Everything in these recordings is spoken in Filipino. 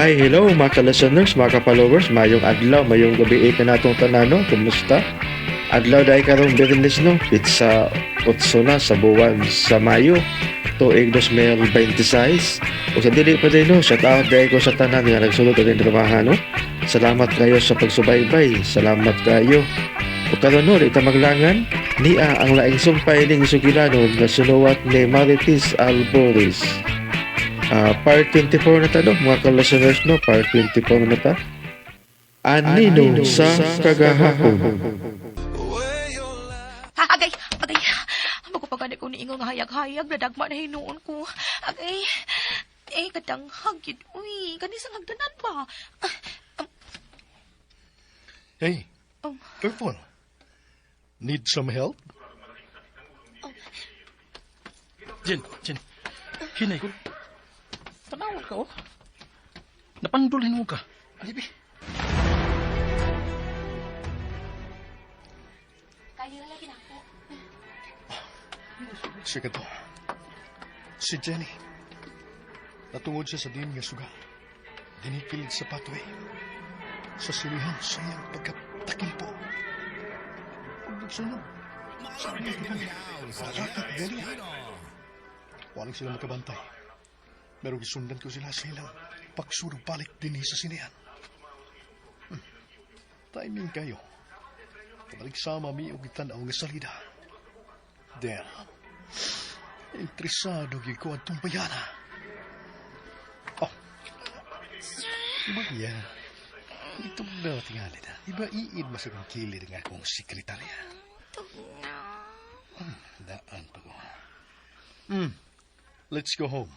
Hi, hello mga ka-listeners, mga ka-followers, mayong adlaw, mayong gabi ka natong tanano, kumusta? Adlaw dahil karong Bernes no, pizza 8 na sa buwan sa Mayo, tuig 2026. O sa dili pa din no, shout out dahil ko sa tanan nga nagsulod ang trabaho no. Salamat kayo sa pagsubaybay, salamat kayo. O karon no, ita maglangan, niya ang laing sumpay ning sugilano na sinuwat ni Marites Alboris. Part 24 na ta no, mga ka-listeners no, part 24 na ta. Anino sa kagahapon. Agay! Agay! Magpapagani ko ni Ingang hayag-hayag na dagma na hinuon ko. Agay! Kadang hagid. Uy, kanisang hagdanan ba? Hey, careful. Need some help? Jen. Hinay ko. Tanawag ka, oh. Napandulin mo ka. Alibi. Kaya lagi na ako. Sige to. Si Jenny. Natungod siya sa din nga suga. Dinikilig sa pathway. Sa silihan sa iyang pagkatakil po. Huwag nagsunod. Sabi niya ka Jenny. Walang sila makabantay. Pero gisundan ko sila sa ilang pagsurog balik din sa sinihan. Timing kayo. Kabalik sama mi og itanaw nga salida. Then, interesado gyud ko atong bayana. Oh. Bagya. Itong na tingali na. Iba iid masagong kilid nga akong sekretarya. Daan pa ko. Let's go home.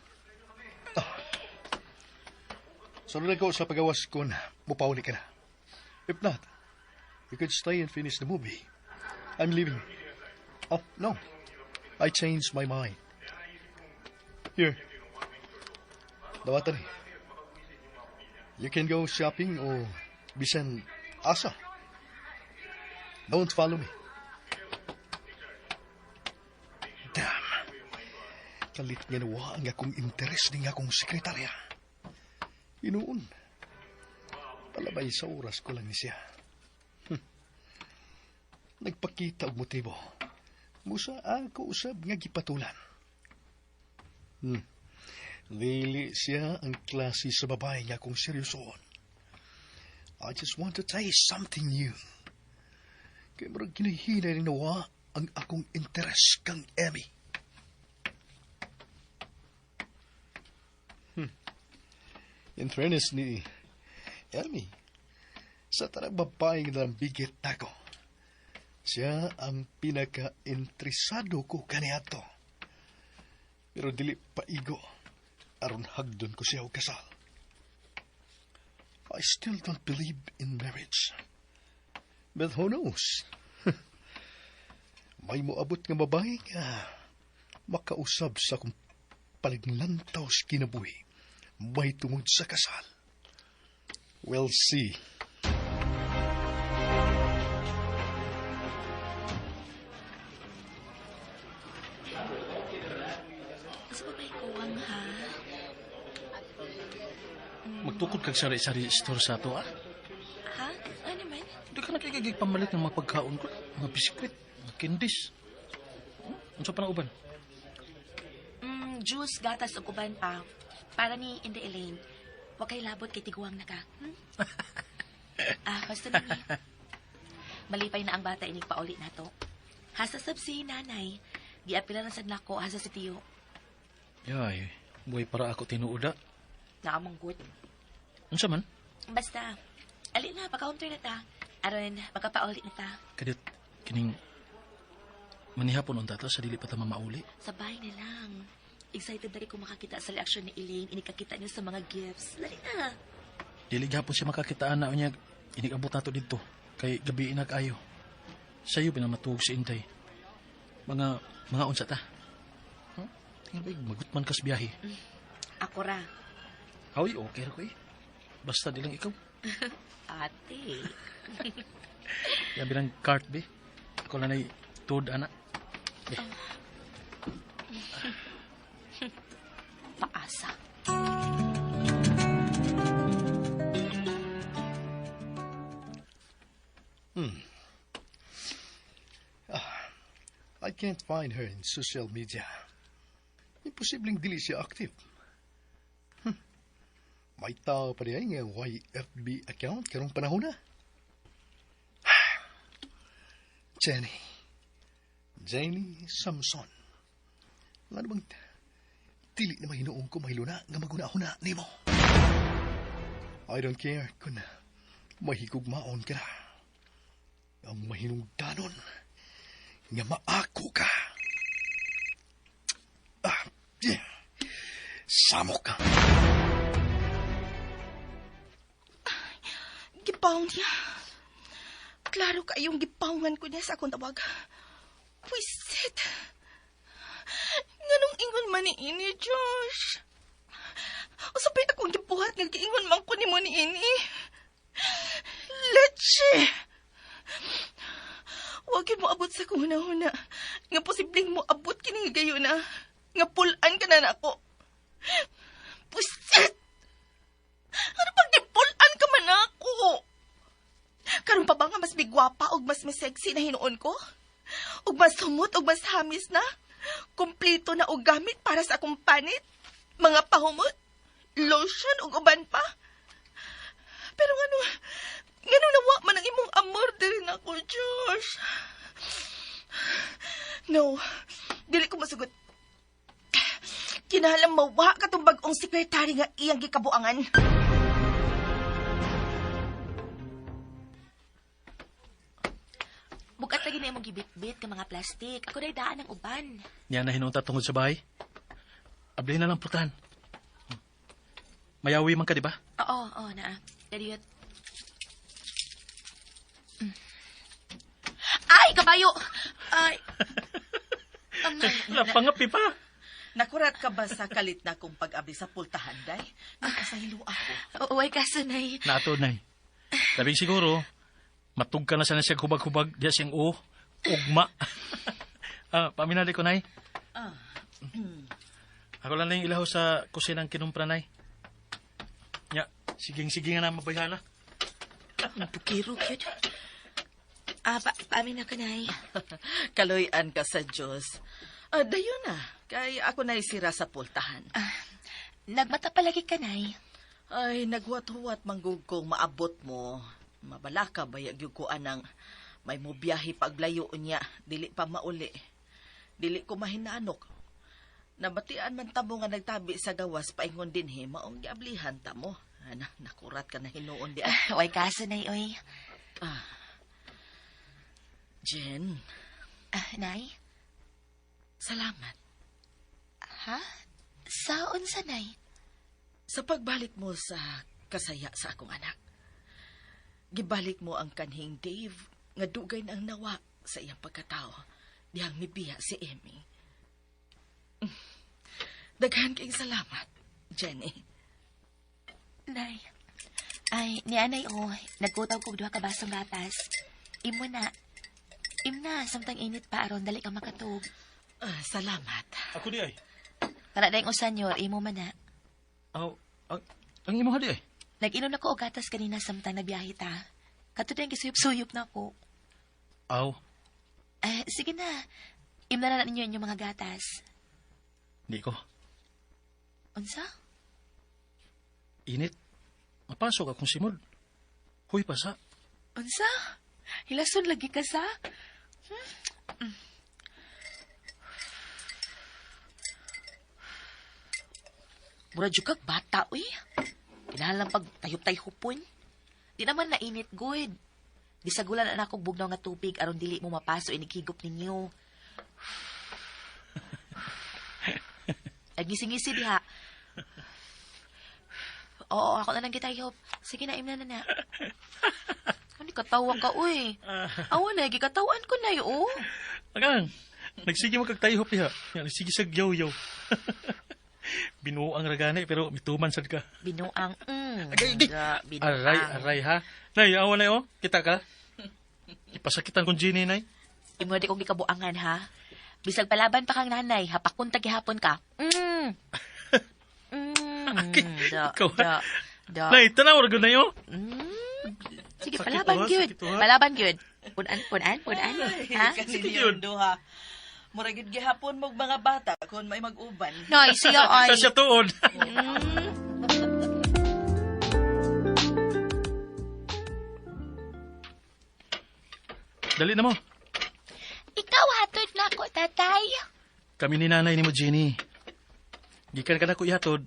Sunod ko sa pagawas ko na mupauli ka na. If not, you could stay and finish the movie. I'm leaving. Oh, no. I changed my mind. Here. Dawatan eh. You can go shopping or bisan asa. Don't follow me. Damn. Kalit nga nawa ang akong interes ng akong sekretarya. Inuun. Palabay sa oras ko lang ni siya. Nagpakita og motibo. Musa ako usab nga gipatulan. Dili siya ang klase sa babae nga akong seryosoon. I just want to try something new. Kaya marag ginahina ni nawa ang akong interes kang Emmy. In fairness ni Emmy, sa tarang babae nga bigit ako, siya ang pinaka-interesado ko kaniadto. Pero dili paigo, aron hagdon ko siya og kasal. I still don't believe in marriage. But who knows? May moabot nga babae nga makausab sa akong palinglantaw sa kinabuhi. May tungod sa kasal. We'll see. Sa babay ko ang ha? Magtukod kag sari-sari store sa ato, ah. Ha? Ano man? Hindi ka nakikigig pamalit ng mga pagkaon ko. Mga biskit, mga candies. Ano sa panauban? Juice, gatas, ug uban pa. Para ni Inday Elaine. Huwag kay labot kay tiguang na ka. Basta na ni. Malipay na ang bata inig pauli na to. Hasasab si nanay. Giapila na sad nako hasa si tiyo. Yay, buhay para ako tinuuda. Naamong good. Ano sa man? Basta, ali na, pa-counter na ta. Aron, magkapauli na ta. Kadit, kining manihapon unta ta sa dili pa ta mamauli. Sabay na lang. Excited na rin kung makakita sa reaksyon ni Elaine. Inikakita niya sa mga gifts. Lali na. Dili gapon siya makakitaan na niya. Inigabot na to dito. Kay gabi inag ayo. Sa'yo pinamatuog si Intay. Mga unsa ta. Tingnan ba, magutman kas biyahe. Ako ra. Awi, okay ra ko eh. Basta di lang ikaw. Ate. Yan bilang cart, be. Ako lang ay tuod, anak. Be. Paasa. I can't find her in social media. Imposibleng dili siya active. May tao pa niya nga YFB account karong panahon na. Jenny Samson. Nga bang dili na mahinuong ko mahiluna nga maguna-una nimo. I don't care kung mahigugmaon ka na. Ang mahinungdanon nga maako ka. Samok ka. Gipaw niya. Klaro kayong gipawngan ko niya sa akong tawag. Pwisit. Nganong ingon man ni ini, Josh? Usapit akong gibuhat nga giingon man ko ni mo ni ini. Leche! Huwag yun mo abot sa kunahuna. Nga posibleng mo abot kini gayo na. Nga pulan ka na nako. Pwisit! Ano pag dipulan ka man ako? Karon pa ba nga mas bigwapa o mas sexy na hinuon ko? O mas humot o mas hamis na? Kumplito na o gamit para sa akong panit? Mga pahumot? Lotion o uban pa? Pero ngano nawa man ang imong amor din ako, Josh. No, dili ko masugot. Kinahanglan mawa katong bag-ong sekretary nga iyang gikabuangan. Bukat lagi na imong gibit-bit ka mga plastik. Ako na'y daan ng uban. Yan na hinunta tungod sa bahay. Abli na lang putan. Mayawi man ka, di ba? Oo, naa. Dadiyot. Ay, kabayo! Ay. Napangapi pa. Nakurat ka ba sa kalit na kong pag-abli sa pultahan, day? Nakasahilo ako. Uway kasunay. Nato, nay. Labing siguro, matug ka na sana siya hubag-hubag. Diya siyang ugma. Paminali ko, nay. Ako lang yung ilaw sa kusinang kinumpra, nay. Ya, siging-sige nga na mabayhala. Bukiro, cute. Paamin ako, nay. Kaloyan ka sa Diyos. Dayo na. Kaya ako na isira sa pultahan. Nagmata palagi ka, nay. Ay, nagwat-huwat manggug kong maabot mo. Mabala ka bayag yung kuan ng may mubiyahe paglayo niya. Dili pa mauli. Dili ko mahinanok. Nabatian man tamo nga nagtabi sa gawas paingon din he. Maong giablihan tamo. Nakurat ka na hinuon di. Uway kasunay, oy. Jen, Nay? salamat. Ha? Saon sa nay? Sa pagbalik mo sa kasaya sa akong anak. Gibalik mo ang kanhing Dave nga dugay na ang nawa sa iyang pagkatao dihang nibiya si Emmy. Daghan kayong salamat, Jenny. Nay. Ay, ni anay, nagkutaw ko duha ka basong gatas. Imo na, samtang init pa aron dali ka makatug. Salamat. Ako di ay. Kana dayong usanyor, imo man na. Ang imo hadi ay. Nag-inom ako og gatas kanina samtang nabiyahe ta. Kato dayong gisuyop-suyop na ako. Sige na. Imo na ninyo inyong mga gatas. Di ko. Unsa? Init. Mapasok akong simod. Huy pa sa. Unsa? Hilason lagi ka sa? Mura jukag bata, uy. Kinahanglan pag tayop-tayhupon. Di naman nainit, good. Bisagulan na akong bugnaw nga tubig aron dili mo mapaso inikigop ninyo. Ay, gising-gisi diha. Oo, ako na nang gitayop. Sige na, imna na. Ano, katawa ka, uy. Awa na, gikatawan ko na yun. Agang, nagsige mo kagtayhop diha. Nagsige sa yaw-yaw. Binuang ragane, pero mituman sad ka. Binuang, binuang. Aray ha. Nay, awa na yun. Kita ka. Ipasakitan kong Jenny, nay. Imo di kong gikabuangan, ha? Bisag palaban pa kang nanay, hapakon tagihapon ka. Ikaw, nay, tanawar ko na yun. Sige, Sakit palaban to, ha? gyud. Sakit to, ha? Palaban gyud. Punan. Ha? Kasi yun. yun, duha. Murag yun gihapon mo mga bata kung may mag-uban. Noy, siya ay. Sa siya tuon. Dali na mo. Ikaw hatod na ako, tatay. Kami ni nanay ni mo, Jenny. Gikan ka na ko ihatod.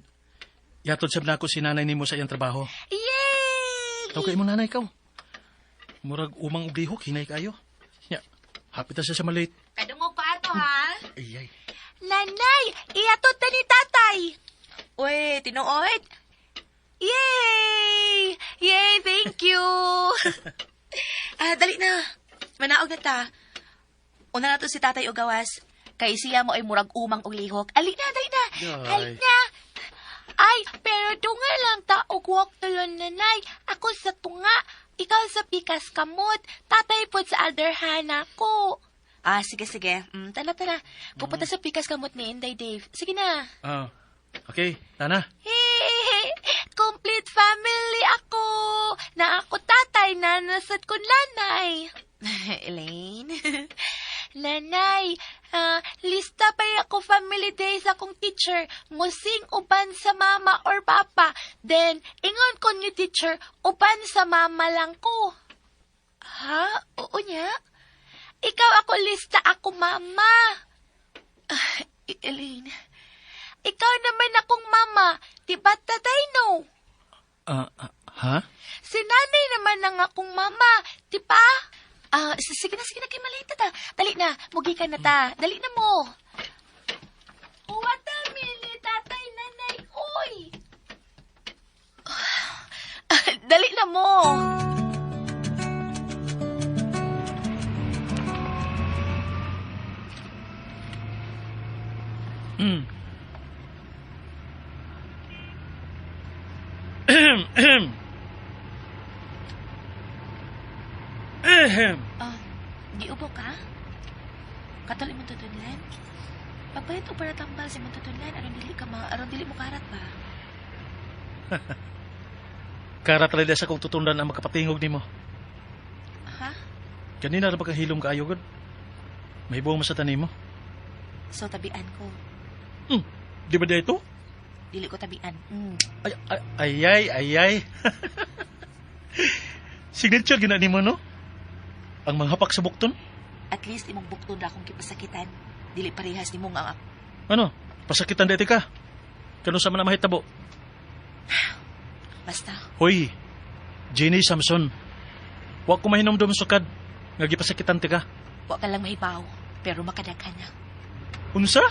Ihatod sab na ako si nanay ni mo sa iyang trabaho. Yay! Tawag kayo mo nanay kaw. Murag umang ublihok, hinay kayo. Ya, hapit na siya sa malit. Kadungog pa ato, ha? Ay. Nanay, ihatod na ni tatay. Uy, tinuod. Yay! Yay, thank you. Dali na. Manaog na ta. Una na to si tatay o gawas. Kay siya mo ay murag umang og lihok. Ali na, dali na. Halik na. Ay, pero tunga lang ta og walk tulon nanay. Ako sa tunga, ikaw sa pikas kamot. Tatay po sa alderhana ko. Sige. Tana. Pupunta sa pikas kamot ni Inday Dave. Sige na. Okay, tana. Hey, complete family ako. Na ako tatay, nanasad ko nanay. Elaine. Nanay, lista pa ako family day sa akong teacher. Musing uban sa mama or papa. Then, ingon ko ni teacher, uban sa mama lang ko. Ha? Oo niya? Ikaw ako lista, ako mama. Elaine. Ikaw naman akong mama. Diba tatay no? Ha? Si nanay naman ang akong mama. Diba? Sige na, kay malita ta. Dali na, mugi ka na ta. Dali na mo. Uwatami ni tatay nanay. Uy! Dali na mo. Giubo ka? Katali mo tutunlan? Pagbayad o para tambal si mo tutunlan, aron dili mo karat ba? Karat rin sa kong tutundan ang makapatingog ni mo. Ha? Kanina na hilom ka ayogod. May buong mo sa tanim mo. So, tabian ko. Di ba ito? Dili ko tabian. Ayay. Signature ginani mo, no? Ang mga hapak sa bukton? At least imong buktod na akong kipasakitan. Dili parehas ni mong ang Ano? Pasakitan dito ka? Kano sa man mahitabo? basta. Hoy, Jenny Samson. Wa ko mahinomdom sukad. Nga gipasakitan ti ka. Wa ka lang mahibaw, pero makadaghan na. Unsa?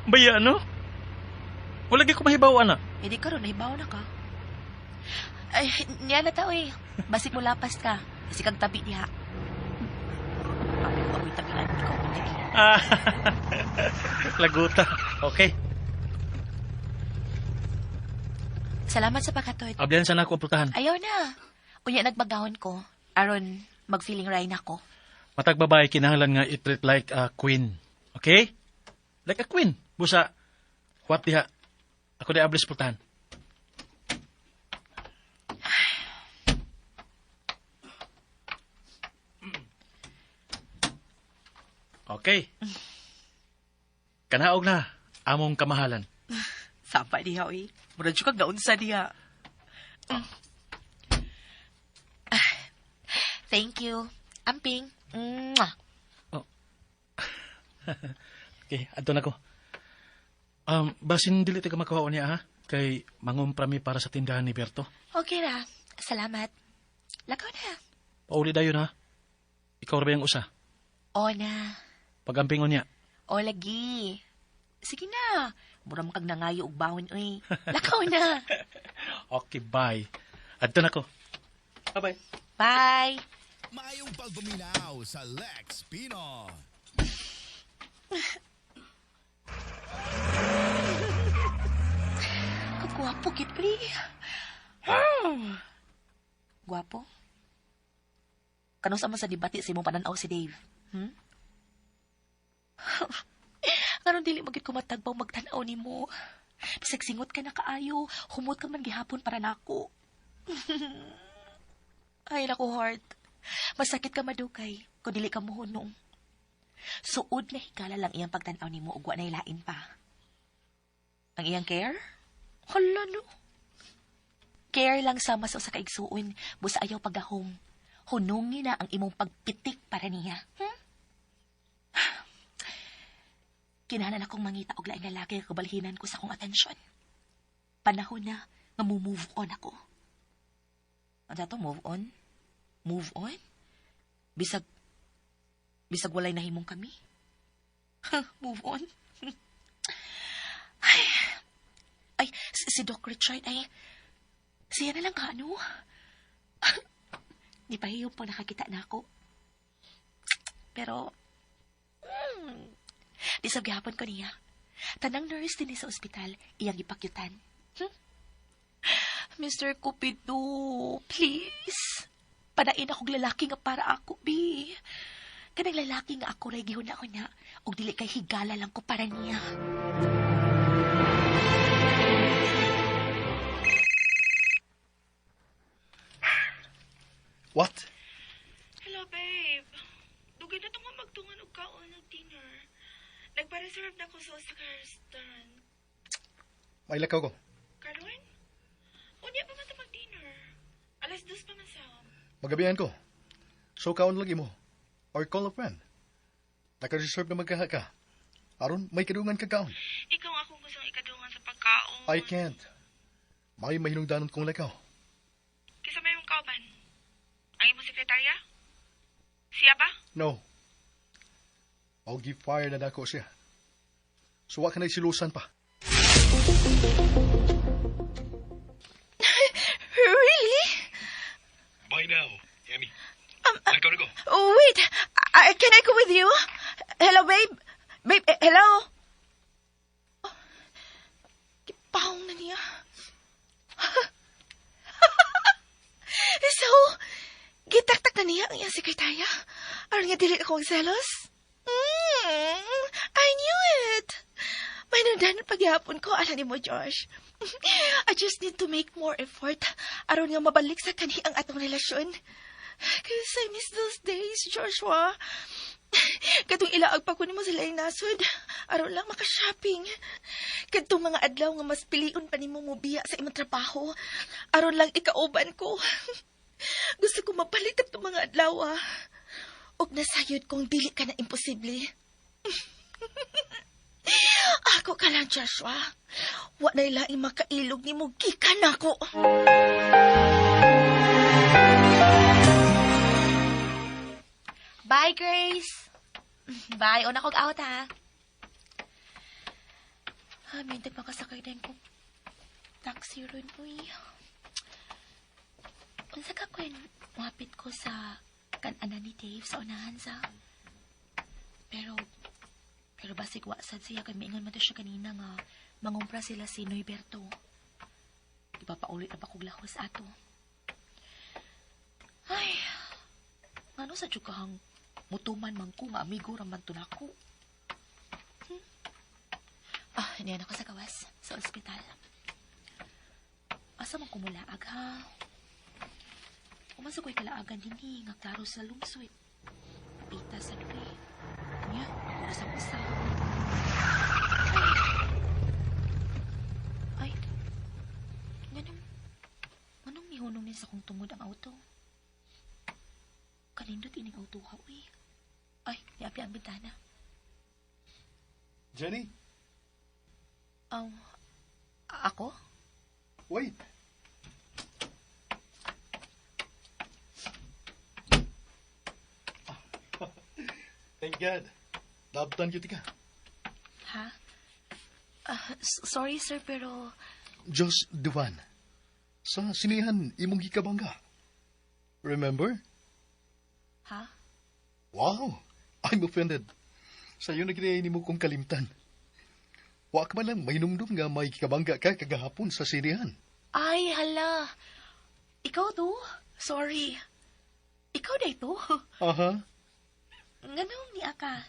Baya, no? Wala gi ko mahibaw, ana. Eh di karon nahibaw na ka. Ay, niya na tao eh. Basig mo lapas ka. Kasi kag tabi niya. Ako'y tabian. Ikaw mo lagi. Laguta. Okay. Salamat sa pagkatoy. Abdiyan sana ako putahan. Ayaw na. Unya nagmagahon ko. Aron mag-feeling right ako. Matag babae kinahanglan nga i-treat like a queen. Okay? Like a queen. Busa, what diha? Ako di ablis putahan. Okay. Kanaog na. Among kamahalan. Sapa diha, oy. Murad siya kag naunsa diha. Thank you. Amping. Mwah. Okay, adto na ko. Basin dili ka makuha niya, ha? Kay mangumprami para sa tindahan ni Berto. Okay na. Salamat. Lakaw na. Pauli dayon, ha? Ikaw ra ba yung usa? O na. Pagampingon niya. O lagi. Sige na. Muram kag nangayo og bawon, oy. Lakaw na. Okay, bye. Adto na ko. Bye-bye. Bye. Mayong pagbuminaw sa Lex Pino. Kagwapo, Kitri. Gwapo? Kanong sama sa debate sa imong pananaw si Dave? Karon dili magid ko matagbaw magtanaw nimo. Bisag singot ka na kaayo, humot ka man gihapon para nako. Ay, naku, heart. Masakit ka madukay kung dili ka muhunong. Suod na higala lang iyang pagtanaw ni mo ug wa na ilain pa. Ang iyang care? Hala, no. Care lang sama sa usa ka igsuon, busa ayaw pagahom. Hunungi na ang imong pagpitik para niya. Kinahanglan akong mangita og laing lalaki nga kabalhinan ko sa akong atensyon. Panahon na nga move on ako. Ano to, move on? Move on? Bisag walay nahimong kami? Move on? Ay, si Doc Richard, ay, siya na lang ka, ano? Di pa hiyo po nakakita na ako. Pero, di sa gihapon ko niya. Tanang nurse din sa ospital, iyang ipakyutan. Mr. Cupido, please. Padain akong lalaki nga para ako, bi. Kanang lalaki nga ako ray gihuna ko niya, og dili kay higala lang ko para niya. What? Hello, babe. Dugay na itong magtungan og kaon ng dinner. Nagpa-reserve na ko sa restaurant. May lakaw ko. Karon? Unya pa man ito mag-dinner. 2:00 pa man sa. Magabihan ko. So, kaon lagi mo. Or call a friend. Naka-reserve na magkaha ka. Aron, may kadungan ka kaon. Ikaw akong gustong ikadungan sa pagkaon. I can't. May mahinungdanon kong lakaw. Kisa may mong kauban. Ang imong sekretarya? Siya ba? No. I'll give fire na dako siya. Suwa ka na isilusan pa. Really? Bye now, Emmy. I gotta go. Wait. Can I go with you? Hello, babe? Babe, hello? Kipahong na niya. So, gitaktak na niya ang iyang sekretarya? Aron nga dili akong selos? I knew it. May nandanan paghihapon ko, alam ni mo, Josh. I just need to make more effort aron nga mabalik sa kani ang atong relasyon. Because I miss those days, Joshua. Katong ilaag pa ko ni mo sila yung nasod. Aron lang makashopping. Katong mga adlaw nga mas piliun pa ni mo mubiya sa imong trabaho. Aron lang ikauban ko. Gusto ko mapalit ang mga adlaw, ah. Og nasayod kong dili ka na imposible. Ako ka lang, Joshua. Wa na ilaing makailog ni mo gikan ako. Bye, Grace. Bye. Una kong out, ha? Mintig makasakay din ko. Taxi ron, uy. Unsa ka kwen, wapit ko sa kan-ana ni Dave sa unahan sa. Pero basig wa sad siya kay miingon man to siya kanina nga mangumpra sila si Noyberto. Ipapaulit na pa kog lahos ato. Ay, ano sa tsukahang mutuman man ko nga amigo raman to nako. Niyan ako sa gawas, sa ospital. Asa man kumulaag, ha? Umasa ko'y kalaagan din nga klaro sa lungsod. Pita sa duri. Niya, oras ang usa. Ay, ganong nihunong niya sa kong tungod ang auto. Kanindot ining auto ha, uy. Ay, niapi ang bintana. Jenny? Ako? Wait. Thank God. Dabtan kita ka. Ha? Sorry, sir, pero... Just Duvan. Sa sinihan, imong gikabangga. Remember? Ha? Wow! I'm offended. Sa'yo na ginayin mo kong kalimtan. Wa ka man lang mainumdum nga may kikabangga ka kagahapon sa sinihan. Ay, hala. Ikaw to? Sorry. Ikaw na ito? Aha. Ganun ni Aka.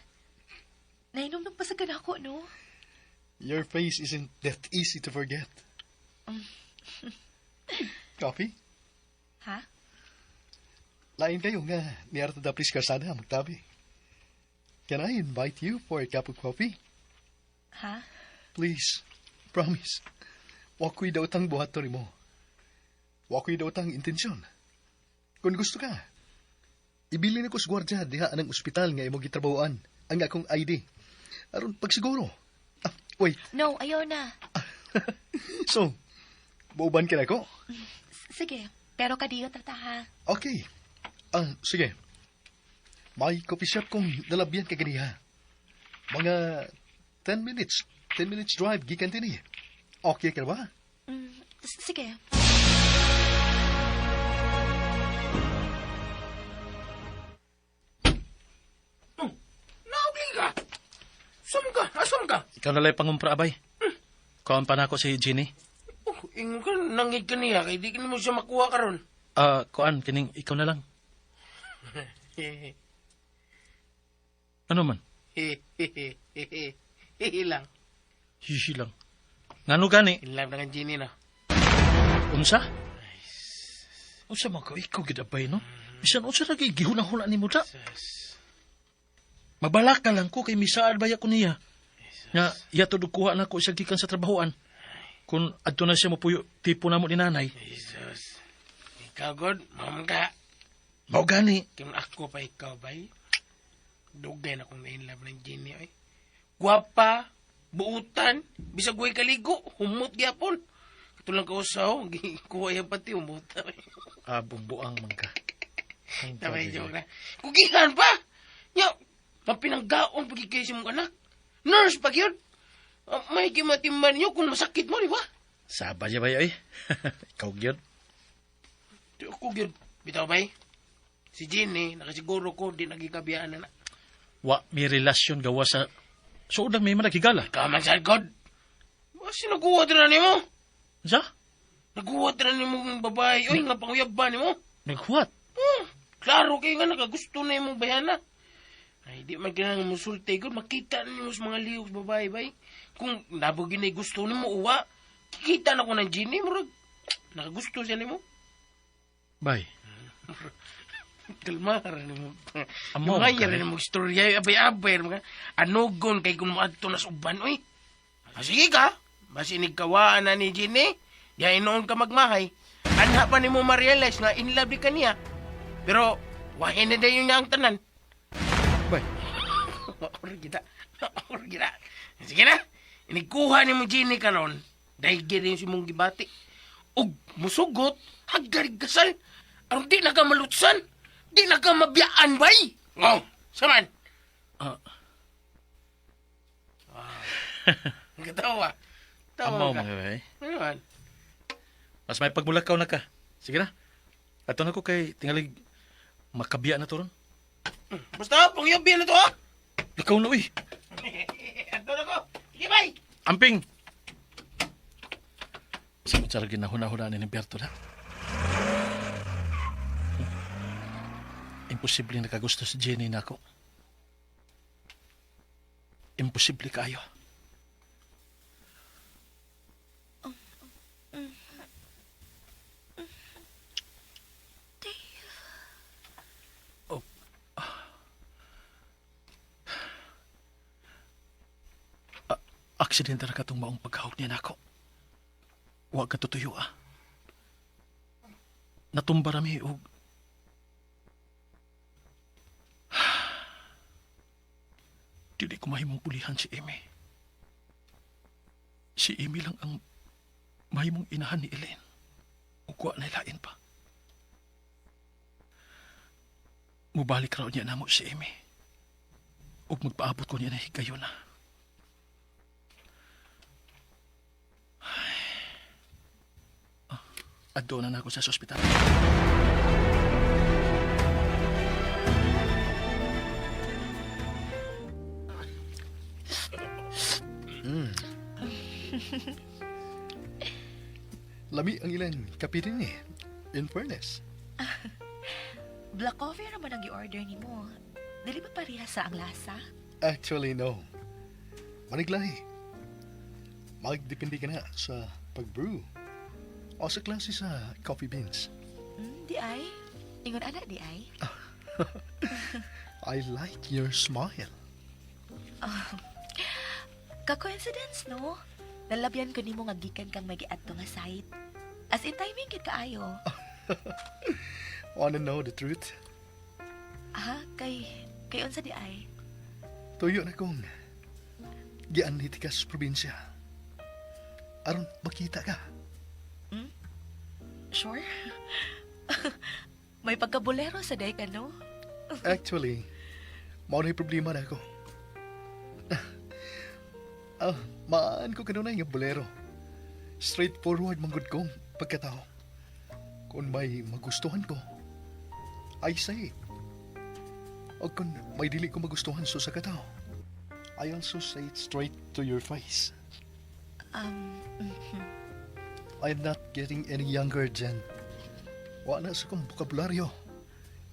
Nainom pa sa ganako, no? Your face isn't that easy to forget. Coffee? Ha? Lain kayo nga niyarta da please kasada magtabi. Can I invite you for a cup of coffee? Ha? Please, promise. Wakoy daw tang buhato mo. Wakoy daw tang intensyon. Kung gusto ka, ibili na ko sa gwardya diha ng ospital nga imo gitrabahoan ang akong ID. Aron pagsiguro. Wait. No, ayaw na. So, buuban ka na ko? Sige, pero kadiyo tata ha. Okay. Sige. May coffee shop kong dalabyan ka ganiha. Mga 10 minutes. 10 minutes drive, gikan din eh. Okay ka na ba? Sige. Naugli ka! Asam ka? Ikaw na lang pangumpra, abay. Kuhaan pa na ako si Ginny. Ingon ka, nangid ka niya, kaya di ka mo siya makuha ka ron. Kuhaan, kining ikaw na lang. Ano man? Lang. Hihi lang. Ngano gani? In love na kang Ginny na. Unsa? Unsa man ka? Ikaw gidabay, no? Bisan unsa lagi gihunahuna ni mo ta? Mabalak ka lang ko kay misaad baya ko niya. Nga, iya to kuha na ko siya gikan sa trabahoan. Kung adto na siya mapuyo, tipo na mo ni nanay. Jesus. Ikaw, God, mamang ka. Mao gani. Kung ako pa ikaw, bay. Dugay na kong na-inlove ng Ginny, ay. Guwapa, buutan, bisag huwag kaligo, humot gyapon. Katulang kausaw, kuha yung pati, humot. Bumbuang man ka. Tapay joke na. Kugihan pa! Nya, mapinanggaon pagi kayo sa mong anak. Nurse pag yun. May kimatimban niyo kung masakit mo, di ba? Saba niya ba ay? Ikaw gyud. Ako yun. Bitaw bay. Si Ginny, nakasiguro ko, di nagikabiyaan na na. Wa may relasyon gawa sa suodang may managigala. Kaman sa God. Kasi naguwad na ni mo. Sa? Naguwad na ni mong babae. Oy, nga panguyab ba ni mo? Naghuwat. Klaro kayo nga nakagusto na yung mong bayana. Ay, di man kinang musulti ko. Makita na mo sa mga liyog sa babae, bay. Kung nabugin na gusto ni mo, uwa. Kikita na ko ng Ginny, murag. Nakagusto siya ni mo. Bay. Kalmar ni mo. Amo, Yung nga kay. rin mo istorya, abay-abay. Anogon kay kung maadto na sa uban, oy. Sige ka. Basinig kawaan na ni Ginny. Diya inoon ka magmahay. Anha pa ni mo ma-realize nga in love ka niya. Pero, wahin na dayon niya ang tanan. Bay. Orgida. Sige na. Inikuha ni mo Ginny karon. Dahil rin si mong gibati. Og musugot, hagdarig kasal. Aron di na ka malutsan. Di na ka mabiyaan, bay. Oh, saman. Katawa. Amaw Tawa ka. mga bay. Ano man? Mas may pagmulakaw na ka. Sige na. Ato na ko kay tingalig makabiya na to ron. Basta, pangyabi na to, ha? Ikaw na uy. Ato na ko. Sige, bay. Amping! Sa matsara ginahuna-huna ni Berto na. Imposible nakagusto si Jenny na ako. Imposible kayo. Oh. Aksidente na katong maong paghawak niya na ako. Huwag ka tutuyo Natumba rami og dili ko mahimong pulihan si Amy. Si Amy lang ang mahimong inahan ni Elaine. Ug wa na lain pa. Mubalik raw niya namo si Amy. Ug magpaabot ko niya na higayon na. Adto na ako sa ospital. Lami ang ilang kapitin eh. In fairness. Black coffee naman ang i-order ni mo. Dili ba pareha sa ang lasa? Actually, no. Maniglahi. Magdepende ka na sa pag-brew o sa klase sa coffee beans. Di ay? Ingon anak, di ay? I like your smile. Ka-coincidence, no? Nalabyan ko nimo nga gikan kang magiadto nga site. As in timing gid kaayo. Wanna know the truth? Kay unsa di ay? Tuyo na kong gianhiti ka sa probinsya. Aron makita ka. Sure? May pagkabulero sa day ka, no? Actually, mao na yung problema na ako. Maan ko kanunay nga bolero. Straightforward manggod kong pagkatao. Kung may magustuhan ko, I say it. O kung may dili ko magustuhan so sa katao, I also say it straight to your face. I'm not getting any younger, Jen. Wala sa kong bokabularyo.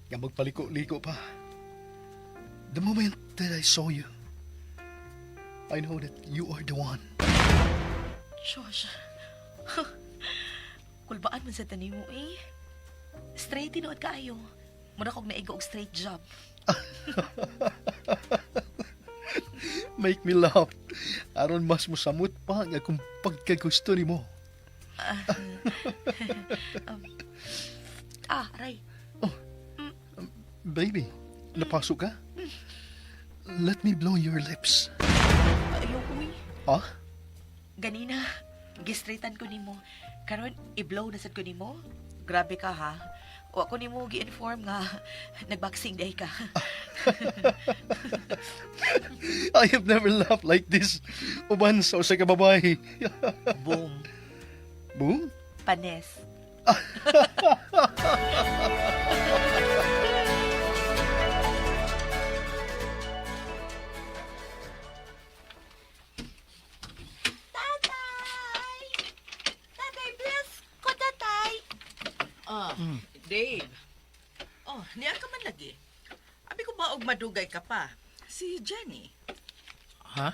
Nga magpaliko-liko pa. The moment that I saw you, I know that you are the one. Josh. Kulbaan man sa tanim mo, eh. Straight tinuod kaayo. Muna kong naigo og straight job. Make me laugh. Aron mas musamot pa nga kung pagkagusto ni mo. Aray. Baby, napasok ka? Let me blow your lips. Ayoko, eh. Ha? Ganina, gistraightan ko nimo. Karon i-blow na sad ko nimo. Grabe ka, ha? Wa ko nimo gi-inform nga nagboxing day ka. I have never laughed like this. Uban sa usa ka babae. Boom. Boom? Panes. Tatay, bless ko, tatay. Dave. Niya ka man lagi. Abi ko ba og madugay ka pa? Si Jenny. Ha?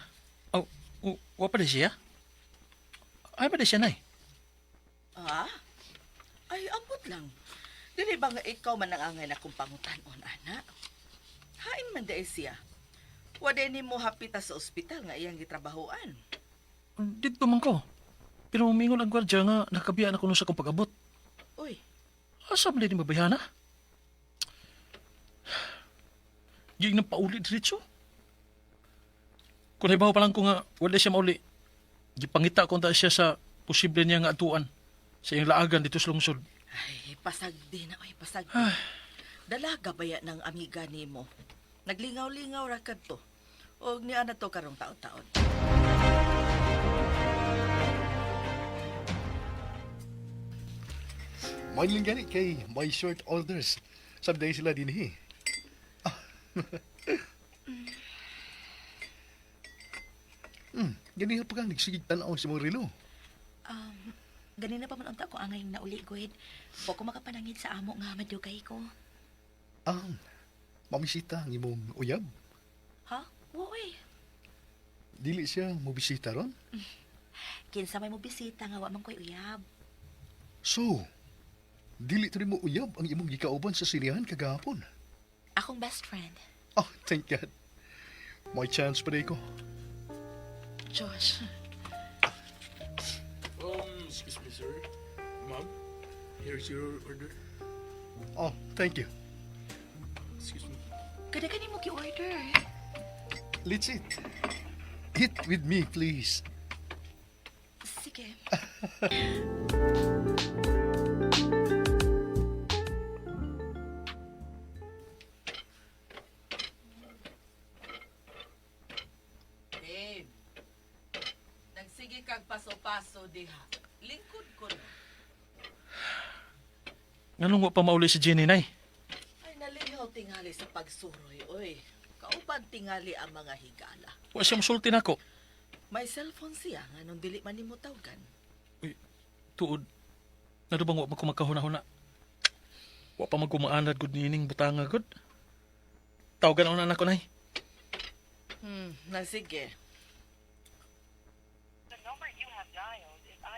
Oh, wa pa di siya? Ay pa di siya, nay? Ay, ambot lang. Dili ba nga ikaw man ang angay na kong pangutan-on, ana? Hain man dahil siya. Wala ni mo hapita sa ospital nga iyang gitrabahoan. Dito man ko. Pero umingon ang gwardya nga nakabiyaan ako nun sa kong pag-abot. Uy, Asa man din mabayana? Gig nang pauli diretso. Kung naibaw pa lang ko nga wala siya mauli, gipangita ko ta siya sa posible niya nga atuan sa iyang laagan dito sa lungsod. ay, pasagdi na, ay, pasagdi. Dalaga baya ng amiga ni mo. Naglingaw-lingaw ra kadto. Og niya na to karong taon-taon. Main lang gani kay may short orders. Sabday sila din eh. Ganyan pa kang nagsigig tanaw sa mga relo. Ganina pa man unta ko angay nauli gud. Wa ko makapanangit sa amo nga madugay ko. Mamisita ang imong uyab. Ha? Woy. Dili siya mo bisita ron. Kinsa may mo bisita nga wa man koy uyab. So, dili to rin mo uyab ang imong gikauban sa sinihan kagahapon. Akong best friend. Oh, thank God. May chance pa rin ko. Josh. Excuse me, sir. Ma'am, here's your order. Oh, thank you. Excuse me. Kada ka mo ki-order. Let's eat. Eat with me, please. Sige. Dave, nagsige kag paso-paso diha. Lingkod ko na. Nganong wa pa mauli si Jenny, nay? Ay, nalingaw tingali sa pagsuroy, oy. Kauban tingali ang mga higala. Wa siya musulti nako. May cellphone siya nga nung dili man nimo tawgan. Tuod. Nadubang wa ko magkahuna-huna. Wa pa magkumaanad gud nining butanga gud. Tawagan ako na anak ko, nay. Sige.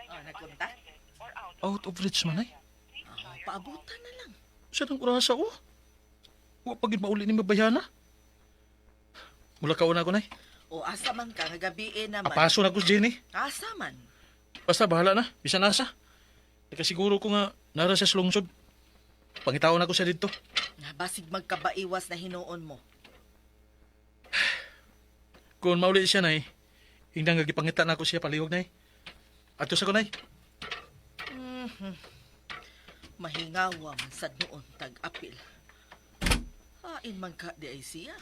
Nagkontak? Out of reach man, nay. paabutan na lang. Sa nang urasa o? Wa pagid mauli ni mabayana. Mula kauna ko, Nay. O asa man ka, nga gabi naman. Apaso na ko si Jenny. Asa man. Basta bahala na, bisan nasa. Nakasiguro ko nga nara sa lungsod. Pangitaon ako sa dito. Nga basig magkabaiwas na hinuon mo. Kung mauli siya, Nay, hindang gagipangita na ako siya palihog, Nay. Ato sa ko, Nay. Mahingawa man sad noon tag-apil. Hain man ka di ay siya.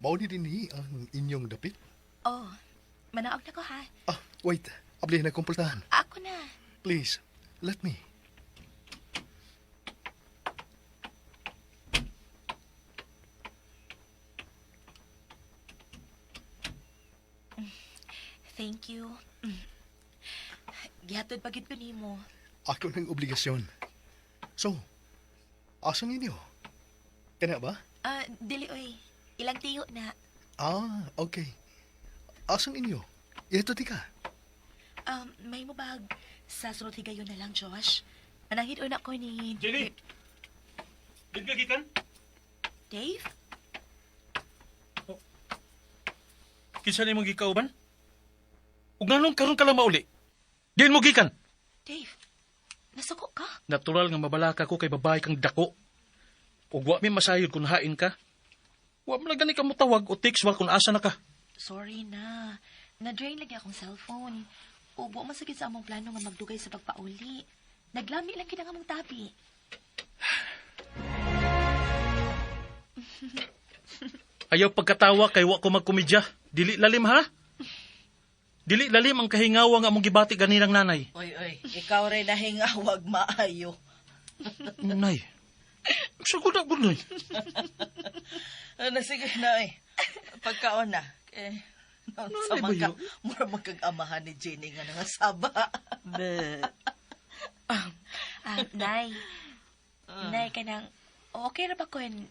Mao ni dinhi ang inyong dapit? Oh, manaog na ko ha. Wait. Abli na kumpultahan. Ako na. Please, let me. Thank you. Gihatod pagid ko nimo. Ako ng obligasyon. So, asang inyo? Kana ba? Dili oy. Ilang tiyo na. Okay. Asang inyo? Ito di ka. May mubag sa sunod higayon na lang, Josh. Manangit una ko ni... Jenny! Din ka gikan? Dave? Kinsa ni mong gikauban? Ug nanong karon ka lang mauli? Din mo gikan? Dave, nasuko ka? Natural nga mabalaka ko kay babae kang dako. Ug wa mi masayod kung hain ka. Wa man gani ka mo tawag o text wa kung asa na ka. Sorry na. Na-drain lagi akong cellphone. Ubo man sakit sa among plano nga magdugay sa pagpauli. Naglami lang kita nga mong tabi. Ayaw pagkatawa kay wa ko magkomedya. Dili lalim ha? Dili lalim ang kahingawa nga among gibati ganinang nanay. Oy, ikaw rin nahingawag maayo. Nay. Sagod ako, Nay. Sige na Pagkaon na. Sa ba mga yun? mura magkag-amahan ni Jenny nga nangasaba. Nay. Nay, kanang... Okay na ba kung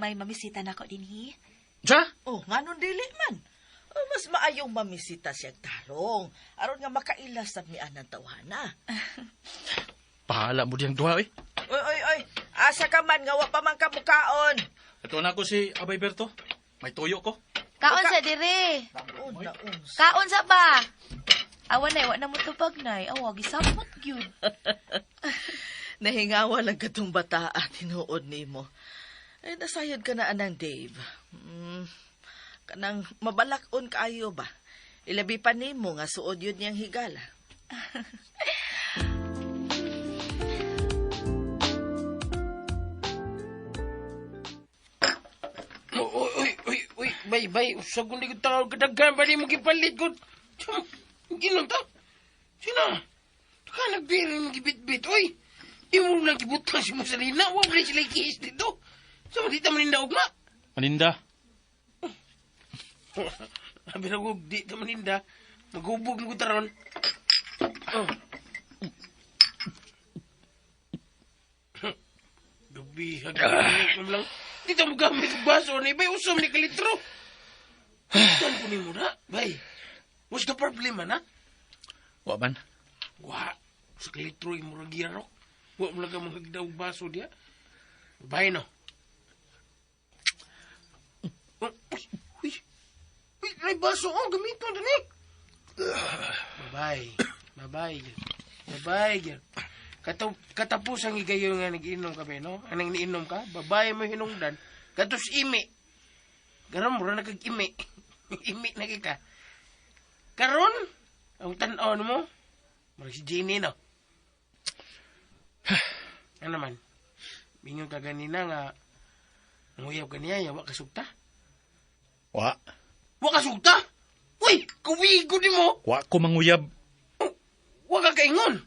may mamisita na ako din, hi? Sa? Nga nun dili man. Mas maayong mamisita siyang tarong. Aron nga makailas sa mian ng tawhana. Pahala mo diyang duha, eh. Oy. Asa ka man, nga wa pa man kamukaon. Ito na ko si Abay Berto. May tuyo ko. Kaon sa dire. Naon. Kaon sa ba? Awan na, wa na mo tupag na. Awa, gisapot yun. Nahingawa lang katong bata at tinuod nimo. Nasayod ka na anang Dave. Kanang mabalakon kaayo ba? Ilabi pa nimo nga suod yun niyang higala. Uy, bay, usag kong likod tawag kadaghan ba ni mo gipalit ko? Ginom ta? Sina? Tuka nagbiri mo gibit-bit, uy. Di mo lang gibutang si mo sa lina, huwag rin sila ikihis dito. Sa malita maninda ugma. Maninda. Sabi na ko, di ta maninda. Maghubog mo taron. Gabi, hagawin lang. Dito mo gamit ang baso ni bay, usom ni kalitro. Tan ko ni mo na, bay. What's the problem, na? Wa man. Wa, sa kalitro yung muragiro. Wa mo lang ka mahagdaw baso diya. Bay, no? Uy, may baso ko, gamito na ni. Babay, girl. Katapos ang igayo nga nag-inom kami, no? Anong iniinom ka? Babae mo hinungdan. Katos imi. Garam mo na kag-imi. Imi na kita. Karon, ang tanaw mo, marag si Jenny, no? Ano naman? Mingon ka ganina nga, nanguyab ka niya, yawa kasugta? Wa. Wa kasugta? Uy, kawigo ni mo! Wa ko manguyab. Wa ka kaingon!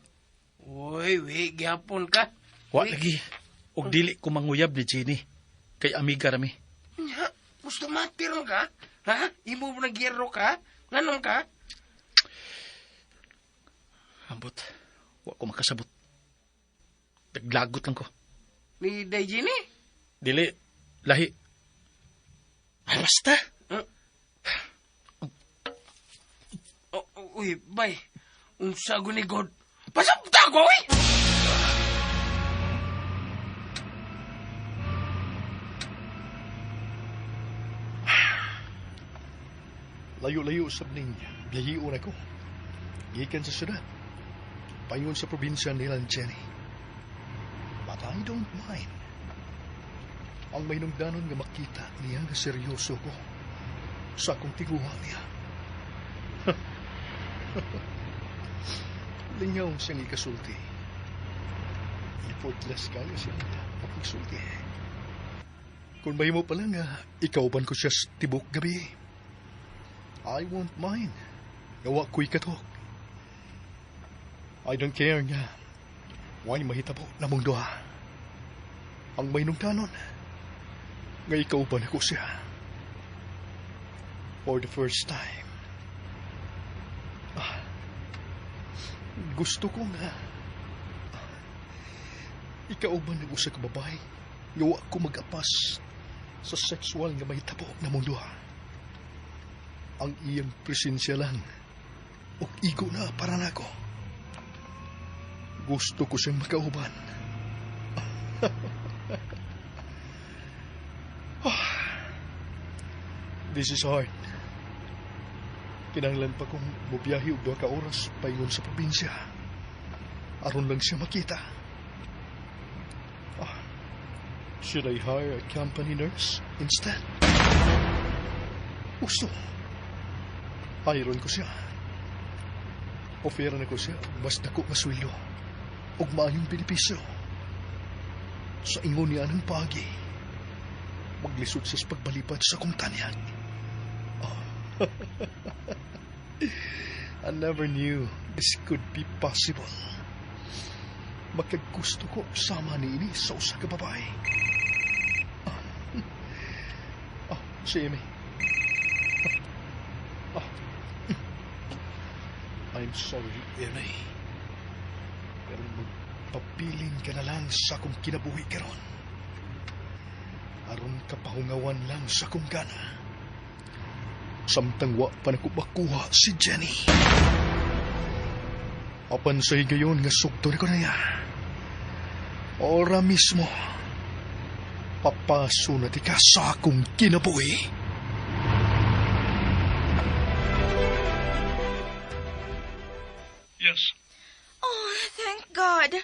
Uy, gihapon ka. Wa lagi. Og dili ko manguyab ni Jenny. Kay amiga rami. Nya, gusto matir mo ka? Ha? Imo mo nagyero ka? Nganong ka? Ambot. Wa ko makasabot. Naglagot lang ko. Ni Day Jenny? Dili. Lahi. Ay, basta. Uy, bay. Unsa gunigod. Pasabta ko, uy! Layo-layo sa ning layion ako. Gikan sa syudad. Payon sa probinsya nila Jenny. But I don't mind. Ang may nungdanon nga makita niya nga seryoso ko sa akong tiguha niya. Lingaw siyang ikasulti. Effortless kaya siya makagsulti. Kung may mo pala nga, ikauban ko siya sa tibok gabi. I won't mind. Gawa ko'y katok. I don't care nga. Why mahitabo na mong duha. Ang may nungdanon nga ikauban ako siya. For the first time. Gusto ko nga ikauban ako sa kababay. Gawa ko mag-apas sa sexual nga mahitabo na mong duha. Ang iyang presensya lang o igo na para nako. Gusto ko siyang makauban. This is hard. Kinahanglan pa kong mubiyahe og 2 ka oras paingon sa probinsya. Aron lang siya makita. Should I hire a company nurse instead? Gusto. Hayron ko siya. Oferan ko siya mas dako nga sweldo ug maayong benepisyo. Sa ingon niya ng pagi, maglisod siya sa pagbalipad sa kong tanyag. I never knew this could be possible. Magkagusto ko sama ni ini sa usa ka babae. Si Amy. I'm sorry, Amy. Pero magpabilin ka na lang sa akong kinabuhi karon. Aron kapahungawan lang sa akong gana. Samtang wa pa nakubakuha si Jenny. Apan sa higayon nga sukto ko na niya. Ora mismo, papaso na ti ka sa akong kinabuhi. Yes. Oh, thank God.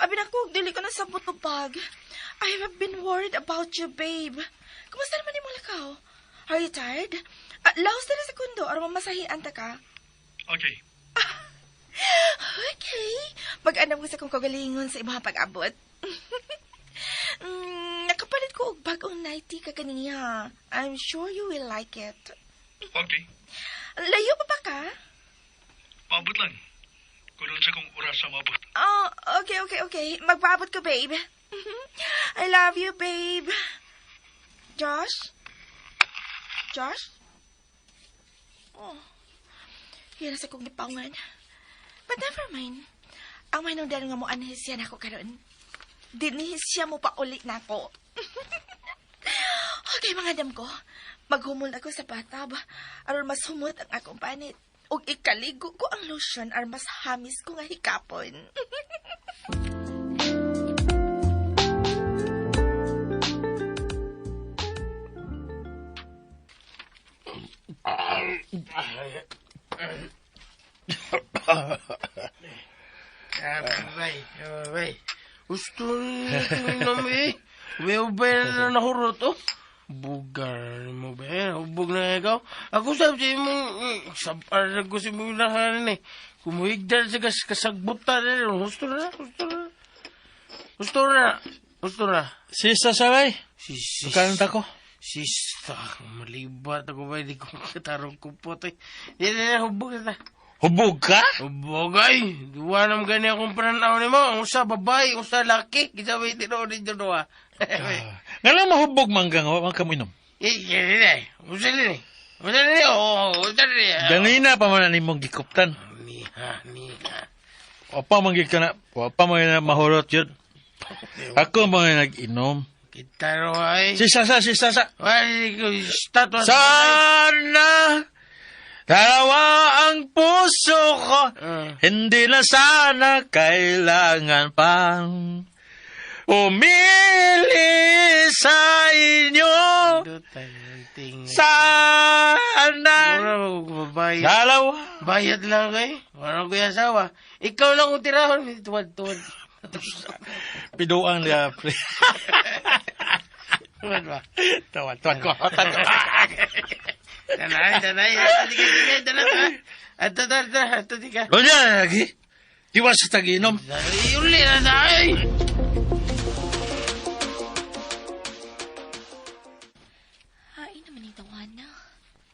Abi na ko, dili ko na sabot og bag. I have been worried about you, babe. Kumusta naman yung lakaw? Are you tired? Laos na sa kundo, aron mamasahian ta ka. Okay. Okay. Mag-anam ko sa kong kagalingon sa imong pag-abot. Nakapalit ko og bagong nightie ka kaniya. I'm sure you will like it. Okay. Layo pa ba ka? Paabot lang. Kung sa kong oras sa mabot. Oh, okay. Magpaabot ko, babe. I love you, babe. Josh? Oh, yun sa kong gipaungan. But never mind. Ang manungdan nga mo anhisyan ako karon. Dinihis siya mo pa uli na ako. Okay, mga dam ko. Maghumol ako sa batab. Aron mas humot ang akong panit. Ug ikaligo ko ang lotion aron mas hamis ko nga hikapon. Abay. Gusto nyo eh. May ubay na nahurot, oh. Bugar mo ba? Hubog na ikaw. Ako sabi mo, sapar ko si mo nahanan eh. Kumuhigdal sa kasagbutan eh. Gusto na. Sisa sabay. Kananta ko. Sista, malibat ako ba? Hindi ko katarong kupot eh. Yan, hubog na. Hubog ka? Hubog ay. Duwa naman gani akong pananaw ni mo. Ang sa babae, ang sa laki. Kisabay tinoon din dyan doa. Nga lang mahubog manggang. Huwag ka mo inom. Yan. Usalin. Ganina pa man mong gikuptan. Niha. Wapa manggig ka na. Wapa man na mahurot yun. Ako mga nag-inom. Kita ro ay. Si Sasa. Ay, statwa. Sana dalawa ang puso ko, hindi na sana kailangan pang umili sa inyo. Sana dalawa. Bayad lang eh. Walang kuya asawa. Ikaw lang ang tirahon. Tuwad. Piduang niya. Tuwad ba? Tuwad ko. Danay. Danay. Ato di ka. O niya, lagi. Iwas sa tag-inom. Uli na dahil. Hain naman yung tawana.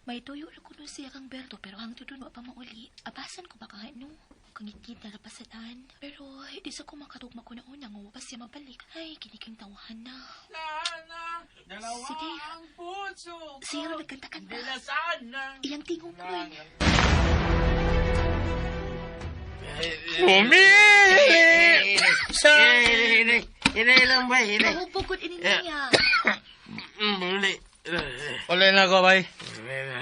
May tuyo lang ko nun siya kang Berto, pero hangtod doon wa pa mauli. Abasan ko ba ka ano? Kangit-ngit na napasatan. Pero, hindi sa kumakatugma ko na unang wapas siya mabalik. Ay, kiniking tawahan na. Sige. Siya rin nagkanta-kanta. Iyang tingong ko eh. Umili sa... Hinay lang ba? Hinay. Mahupog ko niya. Uli. Uli na ko, bay.